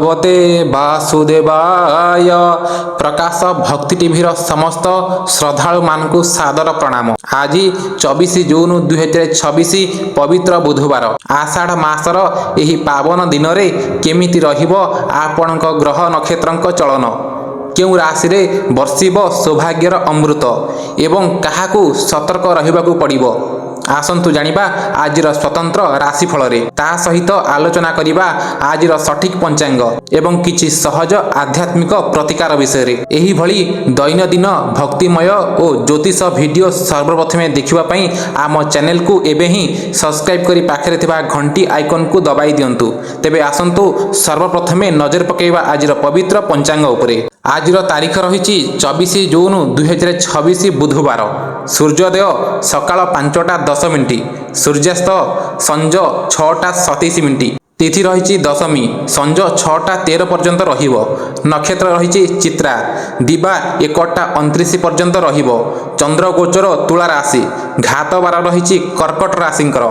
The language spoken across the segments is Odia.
ଭଗବତେ ବାସୁଦେବାୟ। ପ୍ରକାଶ ଭକ୍ତି ଟିଭିର ସମସ୍ତ ଶ୍ରଦ୍ଧାଳୁମାନଙ୍କୁ ସାଦର ପ୍ରଣାମ। ଆଜି 24 ଜୁନ 2026 ପବିତ୍ର ବୁଧବାର। ଆଷାଢ଼ ମାସର ଏହି ପାବନ ଦିନରେ କେମିତି ରହିବ ଆପଣଙ୍କ ଗ୍ରହ ନକ୍ଷତ୍ରଙ୍କ ଚଳନ, କେଉଁ ରାଶିରେ ବର୍ଷିବ ସୌଭାଗ୍ୟର ଅମୃତ ଏବଂ କାହାକୁ ସତର୍କ ରହିବାକୁ ପଡ଼ିବ, ଆସନ୍ତୁ ଜାଣିବା ଆଜିର ସ୍ୱତନ୍ତ୍ର ରାଶିଫଳରେ। ତା ସହିତ ଆଲୋଚନା କରିବା ଆଜିର ସଠିକ୍ ପଞ୍ଚାଙ୍ଗ ଏବଂ କିଛି ସହଜ ଆଧ୍ୟାତ୍ମିକ ପ୍ରତିକାର ବିଷୟରେ। ଏହିଭଳି ଦୈନନ୍ଦିନ ଭକ୍ତିମୟ ଓ ଜ୍ୟୋତିଷ ଭିଡ଼ିଓ ସର୍ବପ୍ରଥମେ ଦେଖିବା ପାଇଁ ଆମ ଚ୍ୟାନେଲକୁ ଏବେ ହିଁ ସବସ୍କ୍ରାଇବ୍ କରି ପାଖରେ ଥିବା ଘଣ୍ଟି ଆଇକନ୍କୁ ଦବାଇ ଦିଅନ୍ତୁ। ତେବେ ଆସନ୍ତୁ ସର୍ବପ୍ରଥମେ ନଜର ପକାଇବା ଆଜିର ପବିତ୍ର ପଞ୍ଚାଙ୍ଗ ଉପରେ। ଆଜିର ତାରିଖ ରହିଛି 24 ଜୁନ 2026 ବୁଧବାର। ସୂର୍ଯ୍ୟୋଦୟ ସକାଳ 5ଟା 10 ମିନିଟ୍, ସୂର୍ଯ୍ୟାସ୍ତ ସଞ୍ଜ 6ଟା 27 ମିନିଟ୍। ତିଥି ରହିଛି ଦଶମୀ, ସଞ୍ଜ 6ଟା 13 ପର୍ଯ୍ୟନ୍ତ ରହିବ। ନକ୍ଷତ୍ର ରହିଛି ଚିତ୍ରା, ଦିବା 1ଟା 29 ପର୍ଯ୍ୟନ୍ତ ରହିବ। ଚନ୍ଦ୍ର ଗୋଚର ତୁଳା ରାଶି, ଘାତ ବାର ରହିଛି କର୍କଟ ରାଶିଙ୍କର।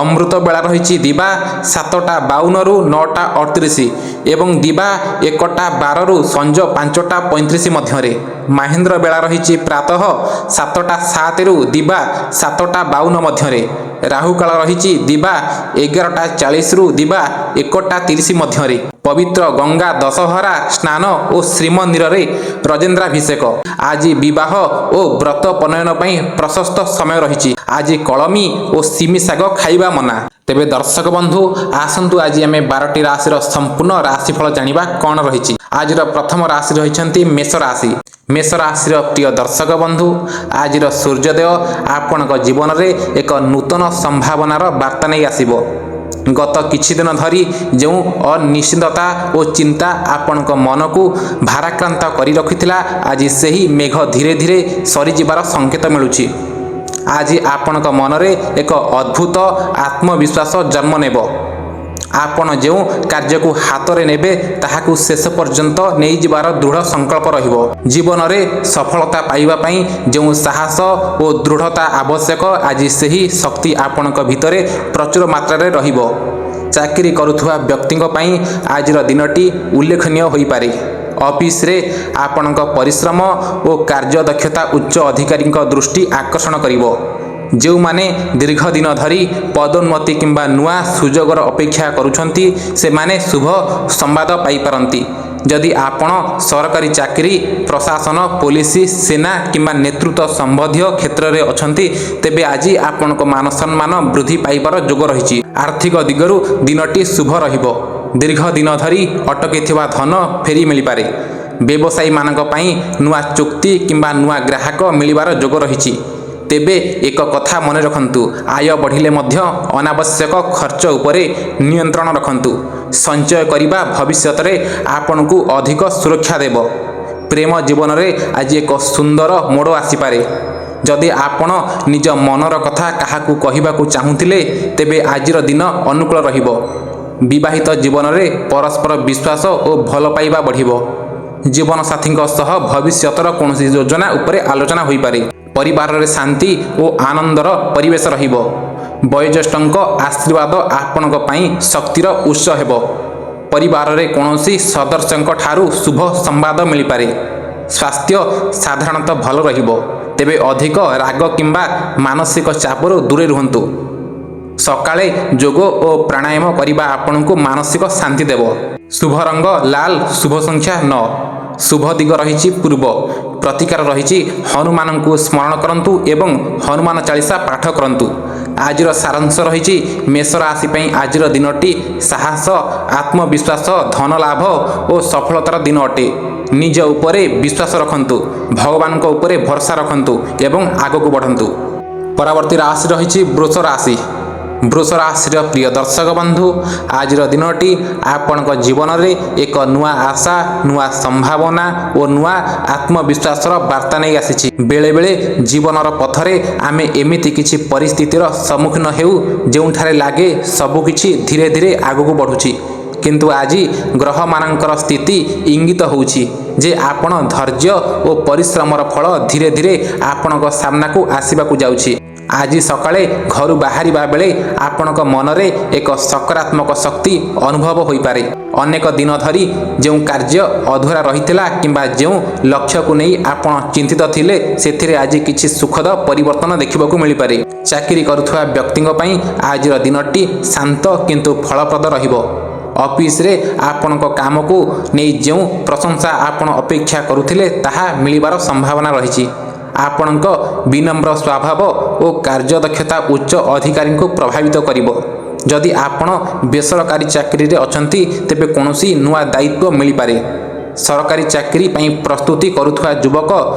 ଅମୃତ ବେଳା ରହିଛି ଦିବା 7ଟା 52ରୁ 9ଟା 38 ଏବଂ ଦିବା 1ଟା 12ରୁ ସଞ୍ଜ 5ଟା 35 ମଧ୍ୟରେ। ମାହେନ୍ଦ୍ର ବେଳା ରହିଛି ପ୍ରାତଃ 7ଟା 7ରୁ ଦିବା 7ଟା 52 ମଧ୍ୟରେ। ରାହୁକାଳ ରହିଛି ଦିବା 11ଟା 40ରୁ ଦିବା 1ଟା 30 ମଧ୍ୟରେ। ପବିତ୍ର ଗଙ୍ଗା ଦଶହରା ସ୍ନାନ ଓ ଶ୍ରୀମନ୍ଦିରରେ ରଜେନ୍ଦ୍ରାଭିଷେକ। ଆଜି ବିବାହ ଓ ବ୍ରତ ପ୍ରଣୟନ ପାଇଁ ପ୍ରଶସ୍ତ ସମୟ ରହିଛି। ଆଜି କଳମୀ ଓ ସିମି ଶାଗ ଖାଇବା ମନା। ତେବେ ଦର୍ଶକ ବନ୍ଧୁ, ଆସନ୍ତୁ ଆଜି ଆମେ 12ଟି ରାଶିର ସମ୍ପୂର୍ଣ୍ଣ ରାଶିଫଳ ଜାଣିବା କ'ଣ ରହିଛି। ଆଜିର ପ୍ରଥମ ରାଶି ରହିଛନ୍ତି ମେଷ ରାଶି। ମେଷ ରାଶିର ପ୍ରିୟ ଦର୍ଶକ ବନ୍ଧୁ, ଆଜିର ସୂର୍ଯ୍ୟୋଦୟ ଆପଣଙ୍କ ଜୀବନରେ ଏକ ନୂତନ ସମ୍ଭାବନାର ବାର୍ତ୍ତା ନେଇ ଆସିବ। ଗତ କିଛି ଦିନ ଧରି ଯେଉଁ ଅନିଶ୍ଚିତତା ଓ ଚିନ୍ତା ଆପଣଙ୍କ ମନକୁ ଭାରାକ୍ରାନ୍ତ କରି ରଖିଥିଲା, ଆଜି ସେହି ମେଘ ଧୀରେ ଧୀରେ ସରିଯିବାର ସଂକେତ ମିଳୁଛି। ଆଜି ଆପଣଙ୍କ ମନରେ ଏକ ଅଦ୍ଭୁତ ଆତ୍ମବିଶ୍ୱାସ ଜନ୍ମ ନେବ। ଆପଣ ଯେଉଁ କାର୍ଯ୍ୟକୁ ହାତରେ ନେବେ ତାହାକୁ ଶେଷ ପର୍ଯ୍ୟନ୍ତ ନେଇଯିବାର ଦୃଢ଼ ସଂକଳ୍ପ ରହିବ। ଜୀବନରେ ସଫଳତା ପାଇବା ପାଇଁ ଯେଉଁ ସାହସ ଓ ଦୃଢ଼ତା ଆବଶ୍ୟକ, ଆଜି ସେହି ଶକ୍ତି ଆପଣଙ୍କ ଭିତରେ ପ୍ରଚୁର ମାତ୍ରାରେ ରହିବ। ଚାକିରି କରୁଥିବା ବ୍ୟକ୍ତିଙ୍କ ପାଇଁ ଆଜିର ଦିନଟି ଉଲ୍ଲେଖନୀୟ ହୋଇପାରେ। ଅଫିସରେ ଆପଣଙ୍କ ପରିଶ୍ରମ ଓ କାର୍ଯ୍ୟଦକ୍ଷତା ଉଚ୍ଚ ଅଧିକାରୀଙ୍କ ଦୃଷ୍ଟି ଆକର୍ଷଣ କରିବ। ଯେଉଁମାନେ ଦୀର୍ଘ ଦିନ ଧରି ପଦୋନ୍ନତି କିମ୍ବା ନୂଆ ସୁଯୋଗର ଅପେକ୍ଷା କରୁଛନ୍ତି, ସେମାନେ ଶୁଭ ସମ୍ବାଦ ପାଇପାରନ୍ତି। ଯଦି ଆପଣ ସରକାରୀ ଚାକିରି, ପ୍ରଶାସନ, ପୋଲିସ, ସେନା କିମ୍ବା ନେତୃତ୍ୱ ସମ୍ବନ୍ଧୀୟ କ୍ଷେତ୍ରରେ ଅଛନ୍ତି, ତେବେ ଆଜି ଆପଣଙ୍କ ମାନ ସମ୍ମାନ ବୃଦ୍ଧି ପାଇବାର ଯୋଗ ରହିଛି। ଆର୍ଥିକ ଦିଗରୁ ଦିନଟି ଶୁଭ ରହିବ। ଦୀର୍ଘ ଦିନ ଧରି ଅଟକିଥିବା ଧନ ଫେରି ମିଳିପାରେ। ବ୍ୟବସାୟୀମାନଙ୍କ ପାଇଁ ନୂଆ ଚୁକ୍ତି କିମ୍ବା ନୂଆ ଗ୍ରାହକ ମିଳିବାର ଯୋଗ ରହିଛି। ତେବେ ଏକ କଥା ମନେ ରଖନ୍ତୁ, ଆୟ ବଢ଼ିଲେ ମଧ୍ୟ ଅନାବଶ୍ୟକ ଖର୍ଚ୍ଚ ଉପରେ ନିୟନ୍ତ୍ରଣ ରଖନ୍ତୁ। ସଞ୍ଚୟ କରିବା ଭବିଷ୍ୟତରେ ଆପଣଙ୍କୁ ଅଧିକ ସୁରକ୍ଷା ଦେବ। ପ୍ରେମ ଜୀବନରେ ଆଜି ଏକ ସୁନ୍ଦର ମୋଡ଼ ଆସିପାରେ। ଯଦି ଆପଣ ନିଜ ମନର କଥା କାହାକୁ କହିବାକୁ ଚାହୁଁଥିଲେ, ତେବେ ଆଜିର ଦିନ ଅନୁକୂଳ ରହିବ। ବିବାହିତ ଜୀବନରେ ପରସ୍ପର ବିଶ୍ୱାସ ଓ ଭଲ ପାଇବା ବଢ଼ିବ। ଜୀବନସାଥୀଙ୍କ ସହ ଭବିଷ୍ୟତର କୌଣସି ଯୋଜନା ଉପରେ ଆଲୋଚନା ହୋଇପାରେ। ପରିବାରରେ ଶାନ୍ତି ଓ ଆନନ୍ଦର ପରିବେଶ ରହିବ। ବୟୋଜ୍ୟେଷ୍ଠଙ୍କ ଆଶୀର୍ବାଦ ଆପଣଙ୍କ ପାଇଁ ଶକ୍ତିର ଉତ୍ସ ହେବ। ପରିବାରରେ କୌଣସି ସଦସ୍ୟଙ୍କ ଠାରୁ ଶୁଭ ସମ୍ବାଦ ମିଳିପାରେ। ସ୍ୱାସ୍ଥ୍ୟ ସାଧାରଣତଃ ଭଲ ରହିବ। ତେବେ ଅଧିକ ରାଗ କିମ୍ବା ମାନସିକ ଚାପରୁ ଦୂରେ ରୁହନ୍ତୁ। ସକାଳେ ଯୋଗ ଓ ପ୍ରାଣାୟାମ କରିବା ଆପଣଙ୍କୁ ମାନସିକ ଶାନ୍ତି ଦେବ। ଶୁଭ ରଙ୍ଗ ଲାଲ, ଶୁଭ ସଂଖ୍ୟା 9, ଶୁଭ ଦିଗ ରହିଛି ପୂର୍ବ। ପ୍ରତିକାର ରହିଛି ହନୁମାନଙ୍କୁ ସ୍ମରଣ କରନ୍ତୁ ଏବଂ ହନୁମାନ ଚାଳିଶା ପାଠ କରନ୍ତୁ। ଆଜିର ସାରାଂଶ ରହିଛି, ମେଷ ରାଶି ପାଇଁ ଆଜିର ଦିନଟି ସାହସ, ଆତ୍ମବିଶ୍ୱାସ, ଧନ ଲାଭ ଓ ସଫଳତାର ଦିନ ଅଟେ। ନିଜ ଉପରେ ବିଶ୍ୱାସ ରଖନ୍ତୁ, ଭଗବାନଙ୍କ ଉପରେ ଭରସା ରଖନ୍ତୁ ଏବଂ ଆଗକୁ ବଢ଼ନ୍ତୁ। ପରବର୍ତ୍ତୀ ରାଶି ରହିଛି ବୃଷ ରାଶି। ବୃଷ ରାଶିର ପ୍ରିୟ ଦର୍ଶକ ବନ୍ଧୁ, ଆଜିର ଦିନଟି ଆପଣଙ୍କ ଜୀବନରେ ଏକ ନୂଆ ଆଶା, ନୂଆ ସମ୍ଭାବନା ଓ ନୂଆ ଆତ୍ମବିଶ୍ୱାସର ବାର୍ତ୍ତା ନେଇ ଆସିଛି। ବେଳେବେଳେ ଜୀବନର ପଥରେ ଆମେ ଏମିତି କିଛି ପରିସ୍ଥିତିର ସମ୍ମୁଖୀନ ହେଉ ଯେଉଁଠାରେ ଲାଗେ ସବୁକିଛି ଧୀରେ ଧୀରେ ଆଗକୁ ବଢ଼ୁଛି। କିନ୍ତୁ ଆଜି ଗ୍ରହମାନଙ୍କର ସ୍ଥିତି ଇଙ୍ଗିତ ହେଉଛି ଯେ ଆପଣ ଧୈର୍ଯ୍ୟ ଓ ପରିଶ୍ରମର ଫଳ ଧୀରେ ଧୀରେ ଆପଣଙ୍କ ସାମ୍ନାକୁ ଆସିବାକୁ ଯାଉଛି। ଆଜି ସକାଳେ ଘରୁ ବାହାରିବା ବେଳେ ଆପଣଙ୍କ ମନରେ ଏକ ସକାରାତ୍ମକ ଶକ୍ତି ଅନୁଭବ ହୋଇପାରେ। ଅନେକ ଦିନ ଧରି ଯେଉଁ କାର୍ଯ୍ୟ ଅଧୁରା ରହିଥିଲା କିମ୍ବା ଯେଉଁ ଲକ୍ଷ୍ୟକୁ ନେଇ ଆପଣ ଚିନ୍ତିତ ଥିଲେ ସେଥିରେ ଆଜି କିଛି ସୁଖଦ ପରିବର୍ତ୍ତନ ଦେଖିବାକୁ ମିଳିପାରେ। ଚାକିରି କରୁଥିବା ବ୍ୟକ୍ତିଙ୍କ ପାଇଁ ଆଜିର ଦିନଟି ଶାନ୍ତ କିନ୍ତୁ ଫଳପ୍ରଦ ରହିବ। ଅଫିସରେ ଆପଣଙ୍କ କାମକୁ ନେଇ ଯେଉଁ ପ୍ରଶଂସା ଆପଣ ଅପେକ୍ଷା କରୁଥିଲେ ତାହା ମିଳିବାର ସମ୍ଭାବନା ରହିଛି। ଆପଣଙ୍କ ବିନମ୍ର ସ୍ୱଭାବ ଓ କାର୍ଯ୍ୟଦକ୍ଷତା ଉଚ୍ଚ ଅଧିକାରୀଙ୍କୁ ପ୍ରଭାବିତ କରିବ। ଯଦି ଆପଣ ବେସରକାରୀ ଚାକିରିରେ ଅଛନ୍ତି ତେବେ କୌଣସି ନୂଆ ଦାୟିତ୍ୱ ମିଳିପାରେ। ସରକାରୀ ଚାକିରି ପାଇଁ ପ୍ରସ୍ତୁତି କରୁଥିବା ଯୁବକ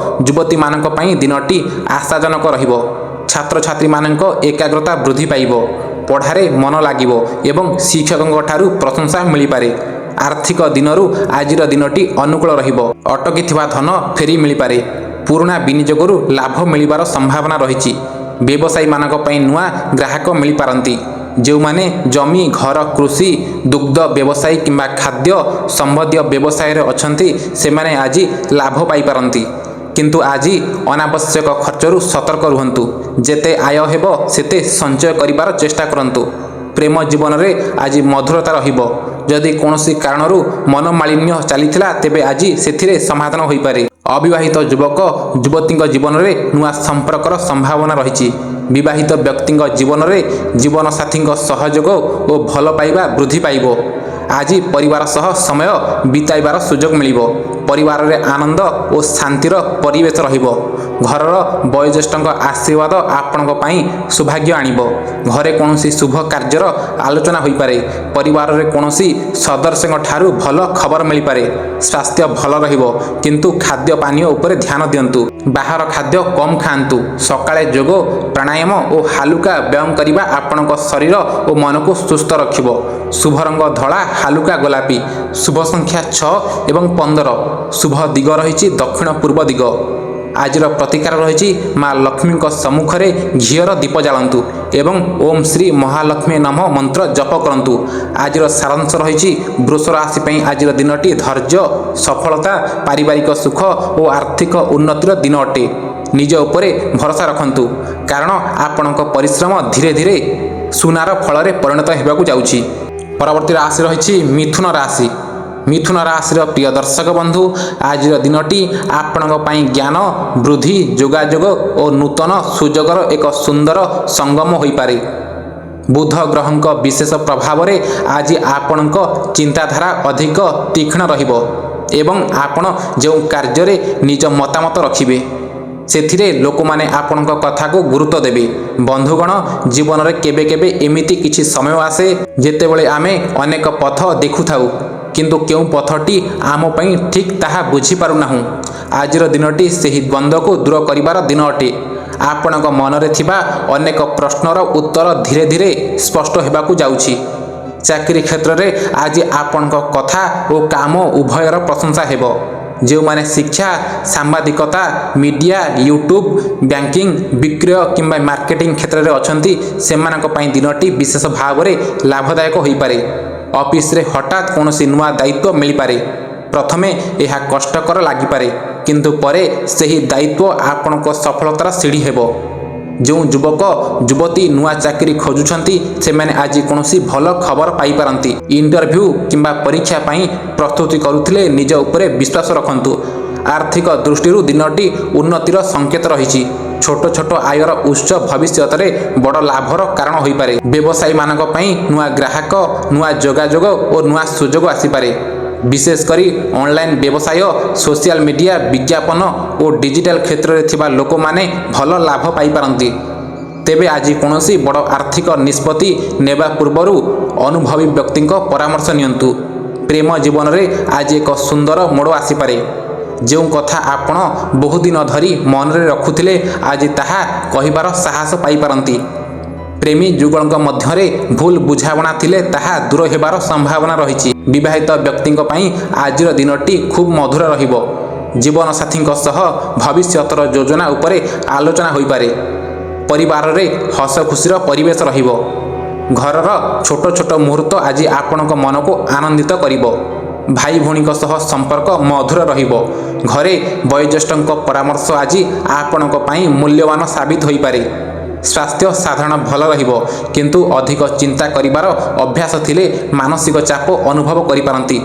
ଯୁବତୀମାନଙ୍କ ପାଇଁ ଦିନଟି ଆଶାଜନକ ରହିବ। ଛାତ୍ରଛାତ୍ରୀମାନଙ୍କ ଏକାଗ୍ରତା ବୃଦ୍ଧି ପାଇବ, ପଢ଼ାରେ ମନ ଲାଗିବ ଏବଂ ଶିକ୍ଷକଙ୍କ ଠାରୁ ପ୍ରଶଂସା ମିଳିପାରେ। ଆର୍ଥିକ ଦିନରୁ ଆଜିର ଦିନଟି ଅନୁକୂଳ ରହିବ। ଅଟକିଥିବା ଧନ ଫେରି ମିଳିପାରେ। ପୁରୁଣା ବିନିଯୋଗରୁ ଲାଭ ମିଳିବାର ସମ୍ଭାବନା ରହିଛି। ବ୍ୟବସାୟୀମାନଙ୍କ ପାଇଁ ନୂଆ ଗ୍ରାହକ ମିଳିପାରନ୍ତି। ଯେଉଁମାନେ ଜମି, ଘର, କୃଷି, ଦୁଗ୍ଧ ବ୍ୟବସାୟୀ କିମ୍ବା ଖାଦ୍ୟ ସମ୍ବନ୍ଧୀୟ ବ୍ୟବସାୟରେ ଅଛନ୍ତି ସେମାନେ ଆଜି ଲାଭ ପାଇପାରନ୍ତି। କିନ୍ତୁ ଆଜି ଅନାବଶ୍ୟକ ଖର୍ଚ୍ଚରୁ ସତର୍କ ରୁହନ୍ତୁ। ଯେତେ ଆୟ ହେବ ସେତେ ସଞ୍ଚୟ କରିବାର ଚେଷ୍ଟା କରନ୍ତୁ। ପ୍ରେମ ଜୀବନରେ ଆଜି ମଧୁରତା ରହିବ। ଯଦି କୌଣସି କାରଣରୁ ମନୋମାଳିନ୍ୟ ଚାଲିଥିଲା ତେବେ ଆଜି ସେଥିରେ ସମାଧାନ ହୋଇପାରେ। ଅବିବାହିତ ଯୁବକ ଯୁବତୀଙ୍କ ଜୀବନରେ ନୂଆ ସମ୍ପର୍କର ସମ୍ଭାବନା ରହିଛି। ବିବାହିତ ବ୍ୟକ୍ତିଙ୍କ ଜୀବନରେ ଜୀବନସାଥୀଙ୍କ ସହଯୋଗ ଓ ଭଲ ପାଇବା ବୃଦ୍ଧି ପାଇବ। ଆଜି ପରିବାର ସହ ସମୟ ବିତାଇବାର ସୁଯୋଗ ମିଳିବ। ପରିବାରରେ ଆନନ୍ଦ ଓ ଶାନ୍ତିର ପରିବେଶ ରହିବ। ଘରର ବୟୋଜ୍ୟେଷ୍ଠଙ୍କ ଆଶୀର୍ବାଦ ଆପଣଙ୍କ ପାଇଁ ସୌଭାଗ୍ୟ ଆଣିବ। ଘରେ କୌଣସି ଶୁଭ କାର୍ଯ୍ୟର ଆଲୋଚନା ହୋଇପାରେ। ପରିବାରରେ କୌଣସି ସଦସ୍ୟଙ୍କ ଠାରୁ ଭଲ ଖବର ମିଳିପାରେ। ସ୍ୱାସ୍ଥ୍ୟ ଭଲ ରହିବ କିନ୍ତୁ ଖାଦ୍ୟ ପାନୀୟ ଉପରେ ଧ୍ୟାନ ଦିଅନ୍ତୁ। ବାହାର ଖାଦ୍ୟ କମ୍ ଖାଆନ୍ତୁ। ସକାଳେ ଯୋଗ, ପ୍ରାଣାୟାମ ଓ ହାଲୁକା ବ୍ୟାୟାମ କରିବା ଆପଣଙ୍କ ଶରୀର ଓ ମନକୁ ସୁସ୍ଥ ରଖିବ। ଶୁଭ ରଙ୍ଗ ଧଳା, ହାଲୁକା ଗୋଲାପୀ। ଶୁଭ ସଂଖ୍ୟା 6 ଏବଂ 15। ଶୁଭ ଦିଗ ରହିଛି ଦକ୍ଷିଣ ପୂର୍ବ ଦିଗ। ଆଜିର ପ୍ରତିକାର ରହିଛି ମା ଲକ୍ଷ୍ମୀଙ୍କ ସମ୍ମୁଖରେ ଘିଅର ଦୀପ ଜାଳନ୍ତୁ ଏବଂ ଓମ୍ ଶ୍ରୀ ମହାଲକ୍ଷ୍ମୀ ନମଃ ମନ୍ତ୍ର ଜପ କରନ୍ତୁ। ଆଜିର ସାରାଂଶ ରହିଛି ବୃଷ ରାଶି ପାଇଁ ଆଜିର ଦିନଟି ଧୈର୍ଯ୍ୟ, ସଫଳତା, ପାରିବାରିକ ସୁଖ ଓ ଆର୍ଥିକ ଉନ୍ନତିର ଦିନ ଅଟେ। ନିଜ ଉପରେ ଭରସା ରଖନ୍ତୁ କାରଣ ଆପଣଙ୍କ ପରିଶ୍ରମ ଧୀରେ ଧୀରେ ସୁନାର ଫଳରେ ପରିଣତ ହେବାକୁ ଯାଉଛି। ପରବର୍ତ୍ତୀ ରାଶି ରହିଛି ମିଥୁନ ରାଶି। ମିଥୁନ ରାଶିର ପ୍ରିୟ ଦର୍ଶକ ବନ୍ଧୁ, ଆଜିର ଦିନଟି ଆପଣଙ୍କ ପାଇଁ ଜ୍ଞାନ ବୃଦ୍ଧି, ଯୋଗାଯୋଗ ଓ ନୂତନ ସୁଯୋଗର ଏକ ସୁନ୍ଦର ସଙ୍ଗମ ହୋଇପାରେ। ବୁଧ ଗ୍ରହଙ୍କ ବିଶେଷ ପ୍ରଭାବରେ ଆଜି ଆପଣଙ୍କ ଚିନ୍ତାଧାରା ଅଧିକ ତୀକ୍ଷ୍ଣ ରହିବ ଏବଂ ଆପଣ ଯେଉଁ କାର୍ଯ୍ୟରେ ନିଜ ମତାମତ ରଖିବେ ସେଥିରେ ଲୋକମାନେ ଆପଣଙ୍କ କଥାକୁ ଗୁରୁତ୍ୱ ଦେବେ। ବନ୍ଧୁଗଣ, ଜୀବନରେ କେବେ କେବେ ଏମିତି କିଛି ସମୟ ଆସେ ଯେତେବେଳେ ଆମେ ଅନେକ ପଥ ଦେଖୁଥାଉ କିନ୍ତୁ କେଉଁ ପଥଟି ଆମ ପାଇଁ ଠିକ୍ ତାହା ବୁଝିପାରୁନାହୁଁ। ଆଜିର ଦିନଟି ସେହି ଦ୍ୱନ୍ଦ୍ୱକୁ ଦୂର କରିବାର ଦିନ ଅଟେ। ଆପଣଙ୍କ ମନରେ ଥିବା ଅନେକ ପ୍ରଶ୍ନର ଉତ୍ତର ଧୀରେ ଧୀରେ ସ୍ପଷ୍ଟ ହେବାକୁ ଯାଉଛି। ଚାକିରି କ୍ଷେତ୍ରରେ ଆଜି ଆପଣଙ୍କ କଥା ଓ କାମ ଉଭୟର ପ୍ରଶଂସା ହେବ। ଯେଉଁମାନେ ଶିକ୍ଷା, ସାମ୍ବାଦିକତା, ମିଡ଼ିଆ, ୟୁଟ୍ୟୁବ୍, ବ୍ୟାଙ୍କିଂ, ବିକ୍ରୟ କିମ୍ବା ମାର୍କେଟିଂ କ୍ଷେତ୍ରରେ ଅଛନ୍ତି ସେମାନଙ୍କ ପାଇଁ ଦିନଟି ବିଶେଷ ଭାବରେ ଲାଭଦାୟକ ହୋଇପାରେ। ଅଫିସରେ ହଠାତ୍ କୌଣସି ନୂଆ ଦାୟିତ୍ୱ ମିଳିପାରେ। ପ୍ରଥମେ ଏହା କଷ୍ଟକର ଲାଗିପାରେ କିନ୍ତୁ ପରେ ସେହି ଦାୟିତ୍ୱ ଆପଣଙ୍କ ସଫଳତାର ସିଡ଼ି ହେବ। ଯେଉଁ ଯୁବକ ଯୁବତୀ ନୂଆ ଚାକିରି ଖୋଜୁଛନ୍ତି ସେମାନେ ଆଜି କୌଣସି ଭଲ ଖବର ପାଇପାରନ୍ତି। ଇଣ୍ଟରଭ୍ୟୁ କିମ୍ବା ପରୀକ୍ଷା ପାଇଁ ପ୍ରସ୍ତୁତି କରୁଥିଲେ ନିଜ ଉପରେ ବିଶ୍ୱାସ ରଖନ୍ତୁ। ଆର୍ଥିକ ଦୃଷ୍ଟିରୁ ଦିନଟି ଉନ୍ନତିର ସଂକେତ ରହିଛି। ଛୋଟ ଛୋଟ ଆୟର ଉତ୍ସ ଭବିଷ୍ୟତରେ ବଡ଼ ଲାଭର କାରଣ ହୋଇପାରେ। ବ୍ୟବସାୟୀମାନଙ୍କ ପାଇଁ ନୂଆ ଗ୍ରାହକ, ନୂଆ ଯୋଗାଯୋଗ ଓ ନୂଆ ସୁଯୋଗ ଆସିପାରେ। ବିଶେଷ କରି ଅନଲାଇନ୍ ବ୍ୟବସାୟ, ସୋସିଆଲ ମିଡ଼ିଆ, ବିଜ୍ଞାପନ ଓ ଡିଜିଟାଲ କ୍ଷେତ୍ରରେ ଥିବା ଲୋକମାନେ ଭଲ ଲାଭ ପାଇପାରନ୍ତି। ତେବେ ଆଜି କୌଣସି ବଡ଼ ଆର୍ଥିକ ନିଷ୍ପତ୍ତି ନେବା ପୂର୍ବରୁ ଅନୁଭବୀ ବ୍ୟକ୍ତିଙ୍କ ପରାମର୍ଶ ନିଅନ୍ତୁ। ପ୍ରେମ ଜୀବନରେ ଆଜି ଏକ ସୁନ୍ଦର ମୋଡ଼ ଆସିପାରେ। ଯେଉଁ କଥା ଆପଣ ବହୁଦିନ ଧରି ମନରେ ରଖୁଥିଲେ ଆଜି ତାହା କହିବାର ସାହସ ପାଇପାରନ୍ତି। ପ୍ରେମୀ ଯୁଗଳଙ୍କ ମଧ୍ୟରେ ଭୁଲ ବୁଝାମଣା ଥିଲେ ତାହା ଦୂର ହେବାର ସମ୍ଭାବନା ରହିଛି। ବିବାହିତ ବ୍ୟକ୍ତିଙ୍କ ପାଇଁ ଆଜିର ଦିନଟି ଖୁବ୍ ମଧୁର ରହିବ। ଜୀବନସାଥୀଙ୍କ ସହ ଭବିଷ୍ୟତର ଯୋଜନା ଉପରେ ଆଲୋଚନା ହୋଇପାରେ। ପରିବାରରେ ହସ ଖୁସିର ପରିବେଶ ରହିବ। ଘରର ଛୋଟ ଛୋଟ ମୁହୂର୍ତ୍ତ ଆଜି ଆପଣଙ୍କ ମନକୁ ଆନନ୍ଦିତ କରିବ। ଭାଇ ଭଉଣୀଙ୍କ ସହ ସମ୍ପର୍କ ମଧୁର ରହିବ। ଘରେ ବୟୋଜ୍ୟେଷ୍ଠଙ୍କ ପରାମର୍ଶ ଆଜି ଆପଣଙ୍କ ପାଇଁ ମୂଲ୍ୟବାନ ସାବିତ ହୋଇପାରେ। ସ୍ୱାସ୍ଥ୍ୟ ସାଧାରଣ ଭଲ ରହିବ, କିନ୍ତୁ ଅଧିକ ଚିନ୍ତା କରିବାର ଅଭ୍ୟାସ ଥିଲେ ମାନସିକ ଚାପ ଅନୁଭବ କରିପାରନ୍ତି।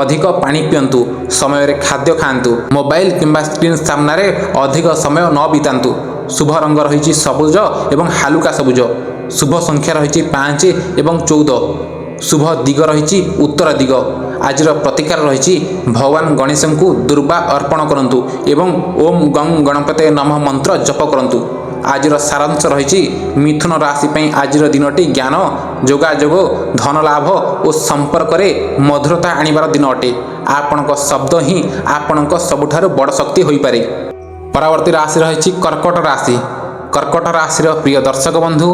ଅଧିକ ପାଣି ପିଅନ୍ତୁ, ସମୟରେ ଖାଦ୍ୟ ଖାଆନ୍ତୁ, ମୋବାଇଲ କିମ୍ବା ସ୍କ୍ରିନ୍ ସାମ୍ନାରେ ଅଧିକ ସମୟ ନ ବିତାନ୍ତୁ। ଶୁଭ ରଙ୍ଗ ରହିଛି ସବୁଜ ଏବଂ ହାଲୁକା ସବୁଜ। ଶୁଭ ସଂଖ୍ୟା ରହିଛି 5 ଏବଂ 14। ଶୁଭ ଦିଗ ରହିଛି ଉତ୍ତର ଦିଗ। ଆଜିର ପ୍ରତିକାର ରହିଛି ଭଗବାନ ଗଣେଶଙ୍କୁ ଦୁର୍ବା ଅର୍ପଣ କରନ୍ତୁ ଏବଂ ଓମ୍ ଗଂ ଗଣପତେ ନମଃ ମନ୍ତ୍ର ଜପ କରନ୍ତୁ। ଆଜିର ସାରାଂଶ ରହିଛି ମିଥୁନ ରାଶି ପାଇଁ ଆଜିର ଦିନଟି ଜ୍ଞାନ, ଯୋଗାଯୋଗ, ଧନଲାଭ ଓ ସମ୍ପର୍କରେ ମଧୁରତା ଆଣିବାର ଦିନ ଅଟେ। ଆପଣଙ୍କ ଶବ୍ଦ ହିଁ ଆପଣଙ୍କ ସବୁଠାରୁ ବଡ଼ ଶକ୍ତି ହୋଇପାରେ। ପରବର୍ତ୍ତୀ ରାଶି ରହିଛି କର୍କଟ ରାଶି। କର୍କଟ ରାଶିର ପ୍ରିୟ ଦର୍ଶକ ବନ୍ଧୁ,